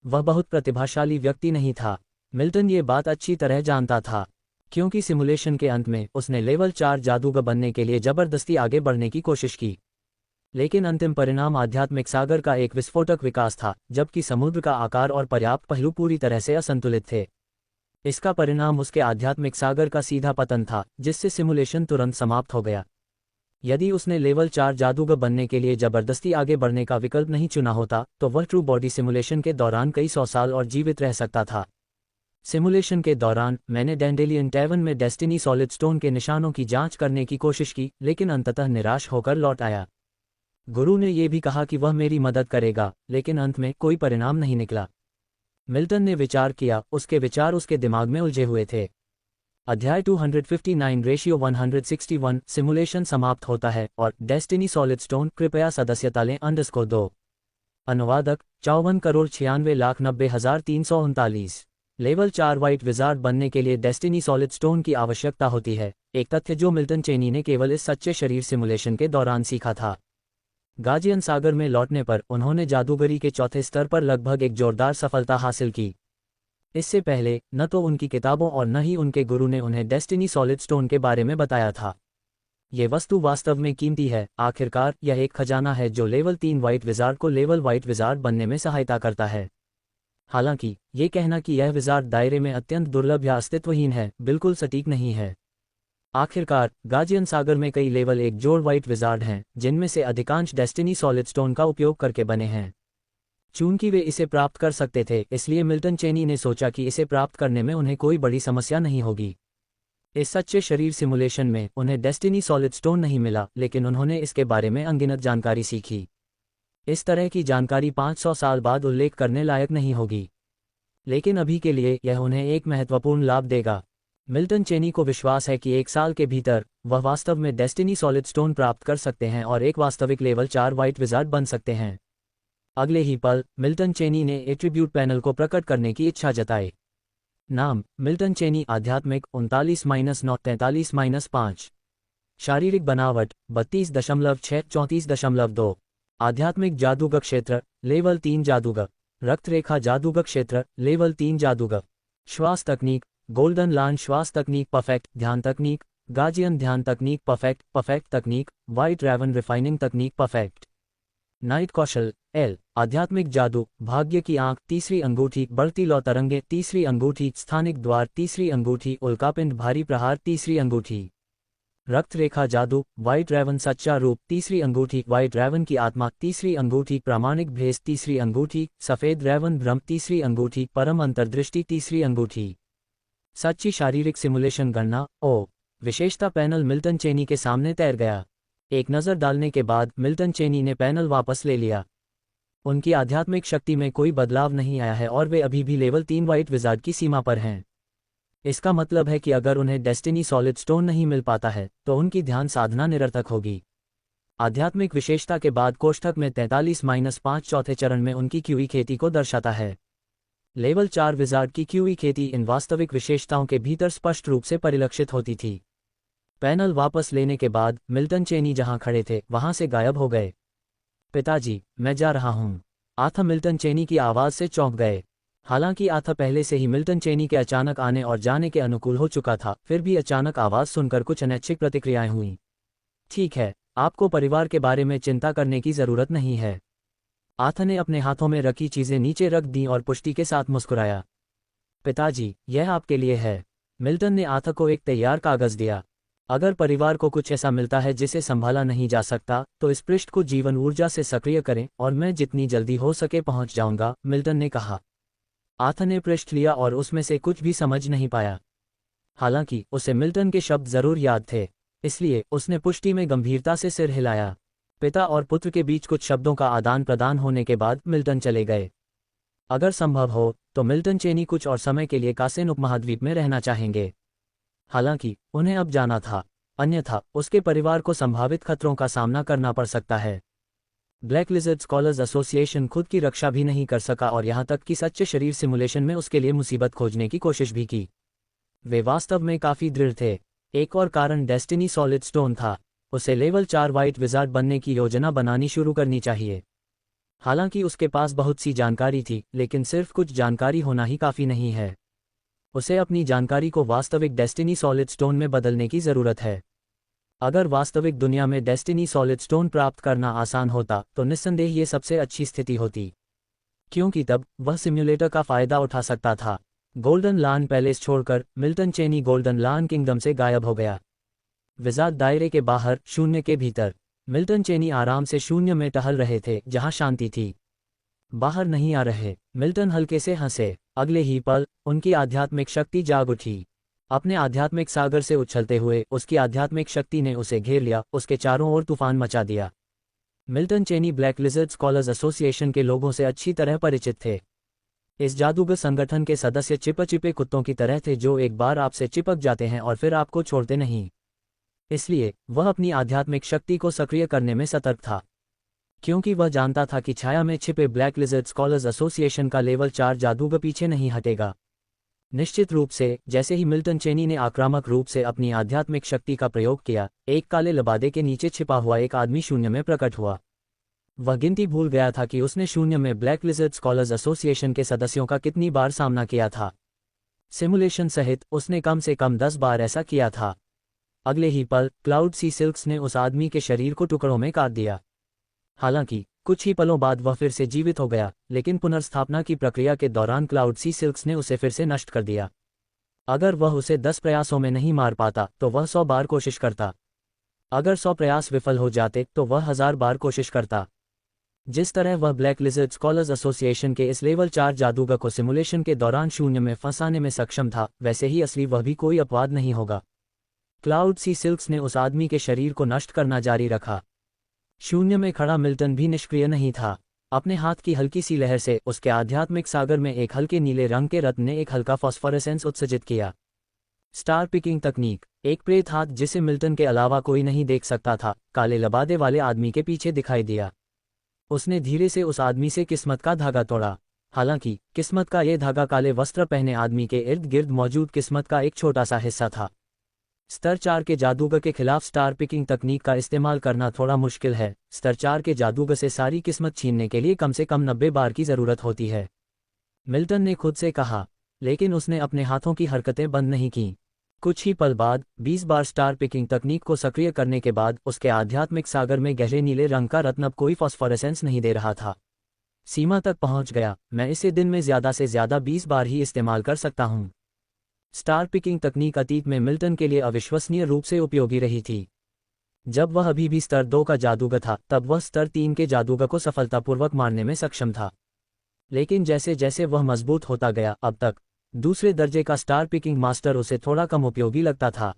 वह बहुत प्रतिभाशाली व्यक्ति नहीं था। मिल्टन ये बात अच्छी तरह जानता था, क्योंकि सिमुलेशन के अंत में उसने लेवल 4 जादूगर बनने के लिए जबरदस्ती आगे बढ़ने की कोशिश की। लेकिन अंतिम परिणाम आध्यात्मिक सागर का एक विस्फोटक विकास था, जबकि समुद्र का आकार और पर्याप्त पहलू पूरी तरह से असंतुलित थे। इसका परिणाम उसके आध्यात्मिक सागर का सीधा पतन था, जिससे सिमुलेशन तुरंत समाप्त हो गया। यदि उसने लेवल 4 जादूगर बनने के लिए जबरदस्ती आगे बढ़ने का विकल्प नहीं चुना होता तो वह ट्रू बॉडी सिमुलेशन के दौरान कई 100 साल और जीवित रह सकता था। सिमुलेशन के दौरान मैंने डैंडेलियन टैवन में डेस्टिनी सॉलिड स्टोन के निशानों की जांच करने की कोशिश की, लेकिन अंततः निराश होकर लौट आया। गुरु ने यह भी कहा कि वह मेरी मदद करेगा, लेकिन अंत में कोई परिणाम नहीं निकला। मिल्टन ने विचार किया। उसके विचार उसके दिमाग में उलझे हुए थे। अध्याय 259 रेशियो 161 सिमुलेशन समाप्त होता है और डेस्टिनी सॉलिड स्टोन कृपया सदस्यता लें _2। अनुवादक 54,96,90,339। लेवल 4 वाइट विजार्ड बनने के लिए डेस्टिनी सॉलिड स्टोन की आवश्यकता होती है, एक तथ्य जो मिल्टन चेनी ने केवल इस सच्चे शरीर सिमुलेशन के दौरान सीखा था। गाजियन सागर में लौटने पर उन्होंने जादूगरी के चौथे स्तर पर लगभग एक जोरदार सफलता हासिल की। इससे पहले न तो उनकी किताबों और न ही उनके गुरु ने उन्हें डेस्टिनी सॉलिड स्टोन के बारे में बताया था। ये वस्तु वास्तव में कीमती है। आखिरकार यह एक खजाना है जो लेवल 3 वाइट विजार्ड को लेवल वाइट विजार्ड बनने में सहायता करता है। हालांकि ये कहना कि यह विजार्ड दायरे में अत्यंत दुर्लभ या अस्तित्वहीन है बिल्कुल सटीक नहीं है। आखिरकार गाजियन सागर में कई लेवल 1 जोड़ वाइट विजार्ड हैं, जिनमें से अधिकांश डेस्टिनी सॉलिड स्टोन का उपयोग करके बने हैं। चूंकि वे इसे प्राप्त कर सकते थे, इसलिए मिल्टन चेनी ने सोचा कि इसे प्राप्त करने में उन्हें कोई बड़ी समस्या नहीं होगी। इस सच्चे शरीर सिमुलेशन में उन्हें डेस्टिनी सॉलिड स्टोन नहीं मिला, लेकिन उन्होंने इसके बारे में अनगिनत जानकारी सीखी। इस तरह की जानकारी 500 साल बाद उल्लेख करने लायक नहीं होगी, लेकिन अभी के लिए यह उन्हें एक महत्वपूर्ण लाभ देगा। मिल्टन चेनी को विश्वास है कि 1 साल के भीतर वह वास्तव में डेस्टिनी सॉलिड स्टोन प्राप्त कर सकते हैं और एक वास्तविक लेवल 4 वाइट विजार्ड बन सकते हैं। अगले ही पल मिल्टन चेनी ने एट्रीब्यूट पैनल को प्रकट करने की इच्छा जताई। नाम मिल्टन चेनी, आध्यात्मिक 39-9 43-5, शारीरिक बनावट 32.6 34.2, आध्यात्मिक जादूगर क्षेत्र लेवल 3 जादूगर, रक्तरेखा जादूगर क्षेत्र लेवल 3 जादूगर, श्वास तकनीक गोल्डन लान श्वास तकनीक परफेक्ट, ध्यान तकनीक गाजियन ध्यान तकनीक परफेक्ट, परफेक्ट तकनीक वाइट रेवन रिफाइनिंग तकनीक परफेक्ट, नाइट कौशल एल, आध्यात्मिक जादू भाग्य की आंख तीसरी अंगूठी, बढ़ती लौ तरंगे तीसरी अंगूठी, स्थानिक द्वार तीसरी अंगूठी, उल्कापिंड भारी प्रहार तीसरी अंगूठी, रक्त रेखा जादू वाइट रेवन सच्चा रूप तीसरी अंगूठी, वाइट रेवन की आत्मा तीसरी अंगूठी, प्रामाणिक भेस तीसरी अंगूठी, सफेद रेवन भ्रम तीसरी अंगूठी, परम अंतर्दृष्टि तीसरी अंगूठी, सच्ची शारीरिक सिमुलेशन गणना ओ। विशेषता पैनल मिल्टन चेनी के सामने तैर गया। एक नज़र डालने के बाद मिल्टन चेनी ने पैनल वापस ले लिया। उनकी आध्यात्मिक शक्ति में कोई बदलाव नहीं आया है और वे अभी भी लेवल 3 वाइट विजार्ड की सीमा पर हैं। इसका मतलब है कि अगर उन्हें डेस्टिनी सॉलिड स्टोन नहीं मिल पाता है तो उनकी ध्यान साधना निरर्थक होगी। आध्यात्मिक विशेषता के बाद कोष्ठक में 43-5 चौथे चरण में उनकी क्यूई खेती को दर्शाता है। लेवल 4 विजार्ड की क्यूई खेती इन वास्तविक विशेषताओं के भीतर स्पष्ट रूप से परिलक्षित होती थी। पैनल वापस लेने के बाद मिल्टन चेनी जहां खड़े थे वहां से गायब हो गए। पिताजी, मैं जा रहा हूं। आथा मिल्टन चेनी की आवाज से चौंक गए। हालांकि आथा पहले से ही मिल्टन चेनी के अचानक आने और जाने के अनुकूल हो चुका था, फिर भी अचानक आवाज सुनकर कुछ अनैच्छिक प्रतिक्रियाएं हुईं। ठीक है, आपको परिवार के बारे में चिंता करने की जरूरत नहीं है। आथा ने अपने हाथों में रखी चीजें नीचे रख दी और पुष्टि के साथ मुस्कुराया। पिताजी, यह आपके लिए है। मिल्टन ने आथा को एक तैयार कागज दिया। अगर परिवार को कुछ ऐसा मिलता है जिसे संभाला नहीं जा सकता तो इस पृष्ठ को जीवन ऊर्जा से सक्रिय करें और मैं जितनी जल्दी हो सके पहुंच जाऊंगा, मिल्टन ने कहा। आथा ने पृष्ठ लिया और उसमें से कुछ भी समझ नहीं पाया। हालांकि उसे मिल्टन के शब्द जरूर याद थे, इसलिए उसने पुष्टि में गंभीरता से सिर हिलाया। पिता और पुत्र के बीच कुछ शब्दों का आदान प्रदान होने के बाद मिल्टन चले गए। अगर संभव हो तो मिल्टन चेनी कुछ और समय के लिए कासेन उपमहाद्वीप में रहना चाहेंगे। हालांकि उन्हें अब जाना था, अन्यथा उसके परिवार को संभावित खतरों का सामना करना पड़ सकता है। ब्लैक लिजर्ड स्कॉलर्स एसोसिएशन खुद की रक्षा भी नहीं कर सका और यहां तक कि सच्चे शरीर सिमुलेशन में उसके लिए मुसीबत खोजने की कोशिश भी की। वे वास्तव में काफी दृढ़ थे। एक और कारण डेस्टिनी सॉलिड स्टोन था। उसे लेवल 4 वाइट विजार्ड बनने की योजना बनानी शुरू करनी चाहिए। हालांकि उसके पास बहुत सी जानकारी थी, लेकिन सिर्फ कुछ जानकारी होना ही काफी नहीं है। उसे अपनी जानकारी को वास्तविक डेस्टिनी सॉलिड स्टोन में बदलने की जरूरत है। अगर वास्तविक दुनिया में डेस्टिनी सॉलिड स्टोन प्राप्त करना आसान होता तो निस्संदेह ये सबसे अच्छी स्थिति होती, क्योंकि तब वह सिम्युलेटर का फायदा उठा सकता था। गोल्डन लान पैलेस छोड़कर मिल्टन चेनी गोल्डन लान किंगडम से गायब हो गया। विजार्ड दायरे के बाहर, शून्य के भीतर, मिल्टन चेनी आराम से शून्य में टहल रहे थे जहां शांति थी। बाहर नहीं आ रहे। मिल्टन हल्के से हंसे। अगले ही पल उनकी आध्यात्मिक शक्ति जाग उठी। अपने आध्यात्मिक सागर से उछलते हुए उसकी आध्यात्मिक शक्ति ने उसे घेर लिया, उसके चारों ओर तूफान मचा दिया। मिल्टन चेनी ब्लैक लिजर्ड स्कॉलर्स एसोसिएशन के लोगों से अच्छी तरह परिचित थे। इस जादूगर संगठन के सदस्य चिपचिपे कुत्तों की तरह थे जो एक बार आपसे चिपक जाते हैं और फिर आपको छोड़ते नहीं। इसलिए वह अपनी आध्यात्मिक शक्ति को सक्रिय करने में सतर्क था, क्योंकि वह जानता था कि छाया में छिपे ब्लैक लिजर्ड स्कॉलर्स एसोसिएशन का लेवल 4 जादूगर पीछे नहीं हटेगा। निश्चित रूप से जैसे ही मिल्टन चेनी ने आक्रामक रूप से अपनी आध्यात्मिक शक्ति का प्रयोग किया, एक काले लबादे के नीचे छिपा हुआ एक आदमी शून्य में प्रकट हुआ। वह गिनती भूल गया था कि उसने शून्य में ब्लैक लिजर्ड स्कॉलर्स एसोसिएशन के सदस्यों का कितनी बार सामना किया था। सिमुलेशन सहित उसने कम से कम 10 बार ऐसा किया था। अगले ही पल क्लाउड सी सिल्क्स ने उस आदमी के शरीर को टुकड़ों में काट दिया। हालांकि कुछ ही पलों बाद वह फिर से जीवित हो गया, लेकिन पुनर्स्थापना की प्रक्रिया के दौरान क्लाउड सी सिल्क्स ने उसे फिर से नष्ट कर दिया। अगर वह उसे 10 प्रयासों में नहीं मार पाता तो वह 100 बार कोशिश करता। अगर 100 प्रयास विफल हो जाते तो वह 1000 बार कोशिश करता। जिस तरह वह ब्लैक लिजर्ड स्कॉलर्स एसोसिएशन के इस लेवल 4 जादूगर को सिमुलेशन के दौरान शून्य में फंसाने में सक्षम था, वैसे ही असली वह भी कोई अपवाद नहीं होगा। क्लाउड सी सिल्क्स ने उस आदमी के शरीर को नष्ट करना जारी रखा। शून्य में खड़ा मिल्टन भी निष्क्रिय नहीं था। अपने हाथ की हल्की सी लहर से उसके आध्यात्मिक सागर में एक हल्के नीले रंग के रत्न ने एक हल्का फॉस्फोरेसेंस उत्सर्जित किया। स्टार पिकिंग तकनीक। एक प्रेत हाथ जिसे मिल्टन के अलावा कोई नहीं देख सकता था, काले लबादे वाले आदमी के पीछे दिखाई दिया। उसने धीरे से उस आदमी से किस्मत का धागा तोड़ा। हालांकि किस्मत का यह धागा काले वस्त्र पहने आदमी के इर्द गिर्द मौजूद किस्मत का एक छोटा सा हिस्सा था। स्तर 4 के जादूगर के खिलाफ स्टार पिकिंग तकनीक का इस्तेमाल करना थोड़ा मुश्किल है। स्तर 4 के जादूगर से सारी किस्मत छीनने के लिए कम से कम 90 बार की जरूरत होती है, मिल्टन ने खुद से कहा, लेकिन उसने अपने हाथों की हरकतें बंद नहीं कीं। कुछ ही पल बाद 20 बार स्टार पिकिंग तकनीक को सक्रिय करने के बाद उसके आध्यात्मिक सागर में गहरे नीले रंग का रत्न अब कोई फॉस्फोरेसेंस नहीं दे रहा था। सीमा तक पहुंच गया। मैं इसे दिन में ज्यादा से ज्यादा 20 बार ही इस्तेमाल कर सकता हूं। स्टार पिकिंग तकनीक अतीत में मिल्टन के लिए अविश्वसनीय रूप से उपयोगी रही थी। जब वह अभी भी स्तर 2 का जादूगर था, तब वह स्तर 3 के जादूगर को सफलतापूर्वक मारने में सक्षम था। लेकिन जैसे जैसे वह मजबूत होता गया, अब तक दूसरे दर्जे का स्टार पिकिंग मास्टर उसे थोड़ा कम उपयोगी लगता था।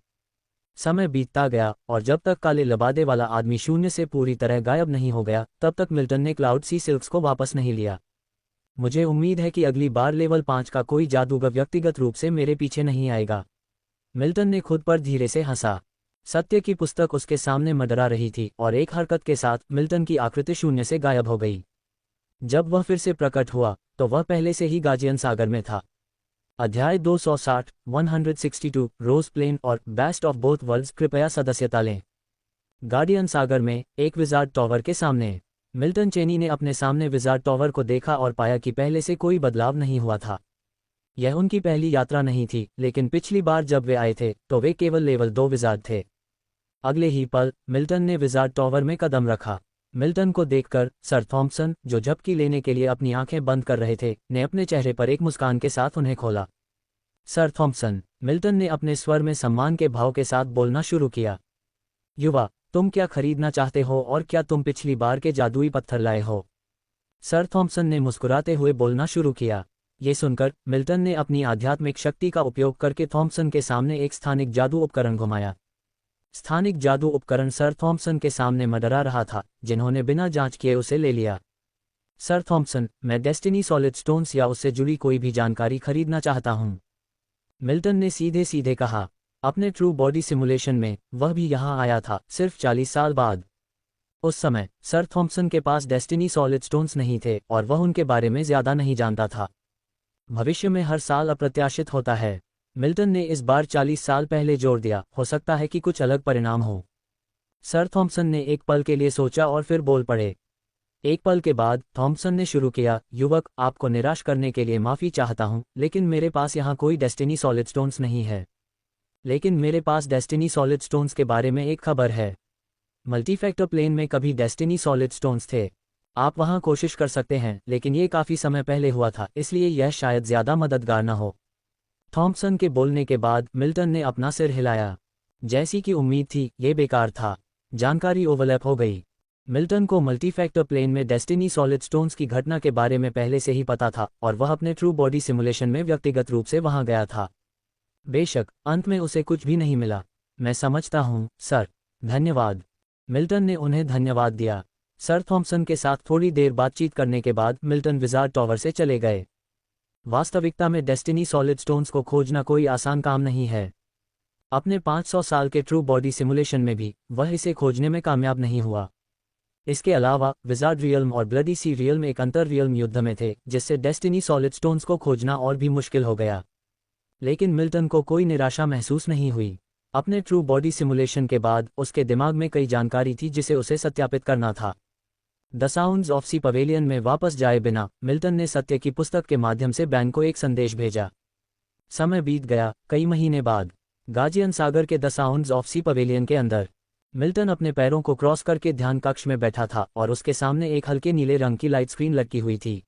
समय बीतता गया और जब तक काले लबादे वाला आदमी शून्य से पूरी तरह गायब नहीं हो गया, तब तक मिल्टन ने क्लाउड सी सिल्क्स को वापस नहीं लिया। मुझे उम्मीद है कि अगली बार लेवल 5 का कोई जादूगर व्यक्तिगत रूप से मेरे पीछे नहीं आएगा। मिल्टन ने खुद पर धीरे से हंसा। सत्य की पुस्तक उसके सामने मंडरा रही थी और एक हरकत के साथ मिल्टन की आकृति शून्य से गायब हो गई। जब वह फिर से प्रकट हुआ तो वह पहले से ही गार्जियन सागर में था। अध्याय 260 162 रोज प्लेन और बेस्ट ऑफ बोथ वर्ल्ड्स। कृपया सदस्यता लें। गार्डियन सागर में एक विजार्ड टॉवर के सामने मिल्टन चेनी ने अपने सामने विजार्ड टॉवर को देखा और पाया कि पहले से कोई बदलाव नहीं हुआ था। यह उनकी पहली यात्रा नहीं थी, लेकिन पिछली बार जब वे आए थे तो वे केवल लेवल 2 विजार्ड थे। अगले ही पल मिल्टन ने विजार्ड टॉवर में कदम रखा। मिल्टन को देखकर सर थॉम्पसन, जो झपकी लेने के लिए अपनी आंखें बंद कर रहे थे, ने अपने चेहरे पर एक मुस्कान के साथ उन्हें खोला। सर थॉम्पसन, मिल्टन ने अपने स्वर में सम्मान के भाव के साथ बोलना शुरू किया। युवा, तुम क्या खरीदना चाहते हो और क्या तुम पिछली बार के जादुई पत्थर लाए हो? सर थॉम्पसन ने मुस्कुराते हुए बोलना शुरू किया। ये सुनकर मिल्टन ने अपनी आध्यात्मिक शक्ति का उपयोग करके थॉम्पसन के सामने एक स्थानिक जादू उपकरण घुमाया। स्थानिक जादू उपकरण सर थॉम्पसन के सामने मंडरा रहा था, जिन्होंने बिना जांच किए उसे ले लिया। सर थॉम्पसन, मैं डेस्टिनी सॉलिड स्टोन्स या उससे जुड़ी कोई भी जानकारी खरीदना चाहता हूं, मिल्टन ने सीधे सीधे कहा। अपने ट्रू बॉडी सिमुलेशन में वह भी यहां आया था, सिर्फ 40 साल बाद। उस समय सर थॉम्पसन के पास डेस्टिनी सॉलिड स्टोन्स नहीं थे और वह उनके बारे में ज्यादा नहीं जानता था। भविष्य में हर साल अप्रत्याशित होता है, मिल्टन ने इस बार 40 साल पहले जोर दिया। हो सकता है कि कुछ अलग परिणाम हो। सर थॉम्पसन ने एक पल के लिए सोचा और फिर बोल पड़े। एक पल के बाद थॉम्पसन ने शुरू किया। युवक, आपको निराश करने के लिए माफी चाहता हूं, लेकिन मेरे पास यहाँ कोई डेस्टिनी सॉलिड स्टोन्स नहीं है। लेकिन मेरे पास डेस्टिनी सॉलिड स्टोन्स के बारे में एक खबर है। मल्टीफैक्टर प्लेन में कभी डेस्टिनी सॉलिड स्टोन्स थे। आप वहां कोशिश कर सकते हैं, लेकिन ये काफी समय पहले हुआ था, इसलिए यह शायद ज्यादा मददगार न हो। थॉम्पसन के बोलने के बाद मिल्टन ने अपना सिर हिलाया। जैसी कि उम्मीद थी, ये बेकार था। जानकारी ओवरलैप हो गई। मिल्टन को मल्टीफैक्टर प्लेन में डेस्टिनी सॉलिड स्टोन्स की घटना के बारे में पहले से ही पता था और वह अपने ट्रू बॉडी सिमुलेशन में व्यक्तिगत रूप से वहां गया था। बेशक अंत में उसे कुछ भी नहीं मिला। मैं समझता हूं, सर। धन्यवाद। मिल्टन ने उन्हें धन्यवाद दिया। सर थॉम्पसन के साथ थोड़ी देर बातचीत करने के बाद मिल्टन विजार्ड टॉवर से चले गए। वास्तविकता में डेस्टिनी सॉलिड स्टोन्स को खोजना कोई आसान काम नहीं है। अपने 500 साल के ट्रू बॉडी सिमुलेशन में भी वह इसे खोजने में कामयाब नहीं हुआ। इसके अलावा विजार्ड रियल्म और ब्लडी सी रियल्म एक अंतर रियल्म युद्ध में थे, जिससे डेस्टिनी सॉलिड स्टोन्स को खोजना और भी मुश्किल हो गया। लेकिन मिल्टन को कोई निराशा महसूस नहीं हुई। अपने ट्रू बॉडी सिमुलेशन के बाद उसके दिमाग में कई जानकारी थी जिसे उसे सत्यापित करना था। The sounds of sea pavilion में वापस जाए बिना मिल्टन ने सत्य की पुस्तक के माध्यम से बैन को एक संदेश भेजा। समय बीत गया। कई महीने बाद गाजियन सागर के the sounds of sea pavilion के अंदर मिल्टन अपने पैरों को क्रॉस करके ध्यान कक्ष में बैठा था और उसके सामने एक हल्के नीले रंग की लाइट स्क्रीन लटकी हुई थी।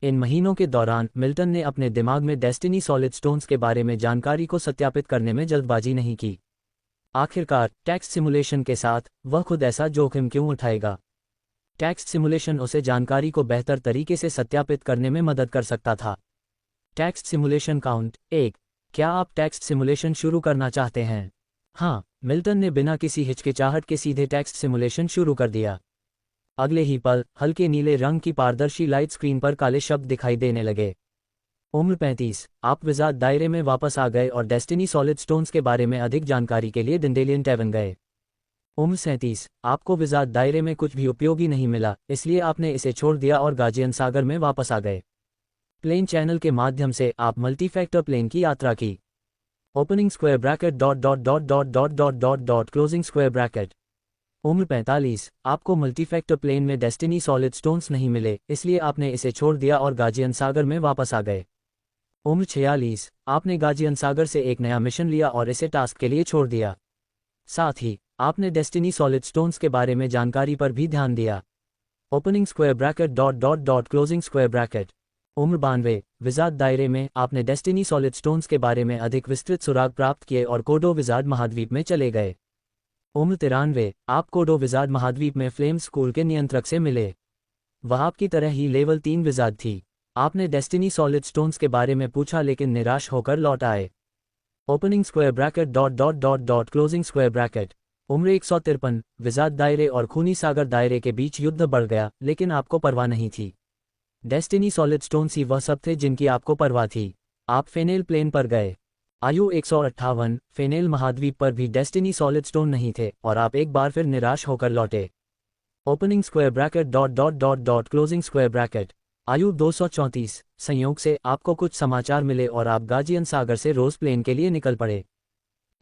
इन महीनों के दौरान मिल्टन ने अपने दिमाग में डेस्टिनी सॉलिड स्टोन्स के बारे में जानकारी को सत्यापित करने में जल्दबाजी नहीं की। आखिरकार टेक्स्ट सिमुलेशन के साथ वह खुद ऐसा जोखिम क्यों उठाएगा? टेक्स्ट सिमुलेशन उसे जानकारी को बेहतर तरीके से सत्यापित करने में मदद कर सकता था। Text simulation count 1। क्या आप टेक्स्ट सिमुलेशन शुरू करना चाहते हैं? हाँ, मिल्टन ने बिना किसी हिचकिचाहट के सीधे टेक्स्ट सिमुलेशन शुरू कर दिया। अगले ही पल हल्के नीले रंग की पारदर्शी लाइट स्क्रीन पर काले शब्द दिखाई देने लगे। उम्र 35। आप विजार्ड दायरे में वापस आ गए और डेस्टिनी सॉलिड स्टोन्स के बारे में अधिक जानकारी के लिए डिंडेलियन टैवन गए। उम्र 37। आपको विजार्ड दायरे में कुछ भी उपयोगी नहीं मिला, इसलिए आपने इसे छोड़ दिया और गाजियन सागर में वापस आ गए। प्लेन चैनल के माध्यम से आप मल्टीफैक्टर प्लेन की यात्रा की। Opening square bracket closing square bracket. उम्र 45। आपको मल्टीफैक्टर प्लेन में डेस्टिनी सॉलिड स्टोन्स नहीं मिले, इसलिए आपने इसे छोड़ दिया और गाजियन सागर में वापस आ गए। उम्र 46। आपने गाजियन सागर से एक नया मिशन लिया और इसे टास्क के लिए छोड़ दिया। साथ ही आपने डेस्टिनी सॉलिड स्टोन्स के बारे में जानकारी पर भी ध्यान दिया। Opening square bracket closing square bracket. उम्र 92। विजार्ड दायरे में आपने डेस्टिनी सॉलिड स्टोन्स के बारे में अधिक विस्तृत सुराग प्राप्त किए और कोडो विजार्ड महाद्वीप में चले गए। उम्र 93। आप कोडो विजार्ड महाद्वीप में फ्लेम स्कूल के नियंत्रक से मिले। वह आपकी तरह ही लेवल 3 विजार्ड थी। आपने डेस्टिनी सॉलिड स्टोन्स के बारे में पूछा लेकिन निराश होकर लौट आए। Opening square bracket closing square bracket. उम्र 153। विजार्ड दायरे और खूनी सागर दायरे के बीच युद्ध बढ़ गया, लेकिन आपको परवाह नहीं थी। डेस्टिनी सॉलिड स्टोन्स ही वह सब थे जिनकी आपको परवाह थी। आप फेनेल प्लेन पर गए। आयु 158। फेनेल महाद्वीप पर भी डेस्टिनी सॉलिड स्टोन नहीं थे और आप एक बार फिर निराश होकर लौटे। Opening square bracket closing square bracket. आयु 234। संयोग से आपको कुछ समाचार मिले और आप गाजियन सागर से रोज प्लेन के लिए निकल पड़े।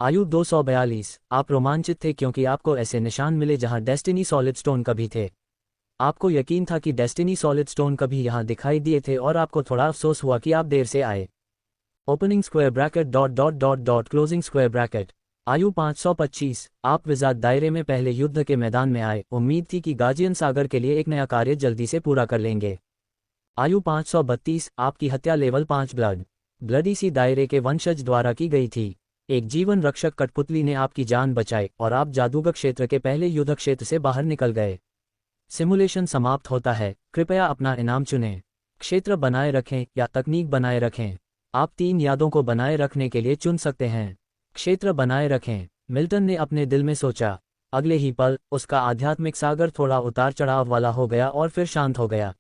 आयु 242। आप रोमांचित थे क्योंकि आपको ऐसे निशान मिले जहां डेस्टिनी सॉलिड स्टोन कभी थे। आपको यकीन था कि डेस्टिनी सॉलिड स्टोन कभी यहां दिखाई दिए थे और आपको थोड़ा अफसोस हुआ कि आप देर से आए। Opening square bracket closing square bracket. आयु 525। आप विजार्ड दायरे में पहले युद्ध के मैदान में आए, उम्मीद थी कि गाजियन सागर के लिए एक नया कार्य जल्दी से पूरा कर लेंगे। आयु 532। आपकी हत्या लेवल 5 ब्लडी सी दायरे के वंशज द्वारा की गई थी। एक जीवन रक्षक कठपुतली ने आपकी जान बचाई और आप जादूगर क्षेत्र के पहले युद्ध क्षेत्र से बाहर निकल गए। सिमुलेशन समाप्त होता है। कृपया अपना इनाम चुनें। क्षेत्र बनाए रखें या तकनीक बनाए रखें। आप 3 यादों को बनाए रखने के लिए चुन सकते हैं। क्षेत्र बनाए रखें। मिल्टन ने अपने दिल में सोचा। अगले ही पल उसका आध्यात्मिक सागर थोड़ा उतार चढ़ाव वाला हो गया और फिर शांत हो गया।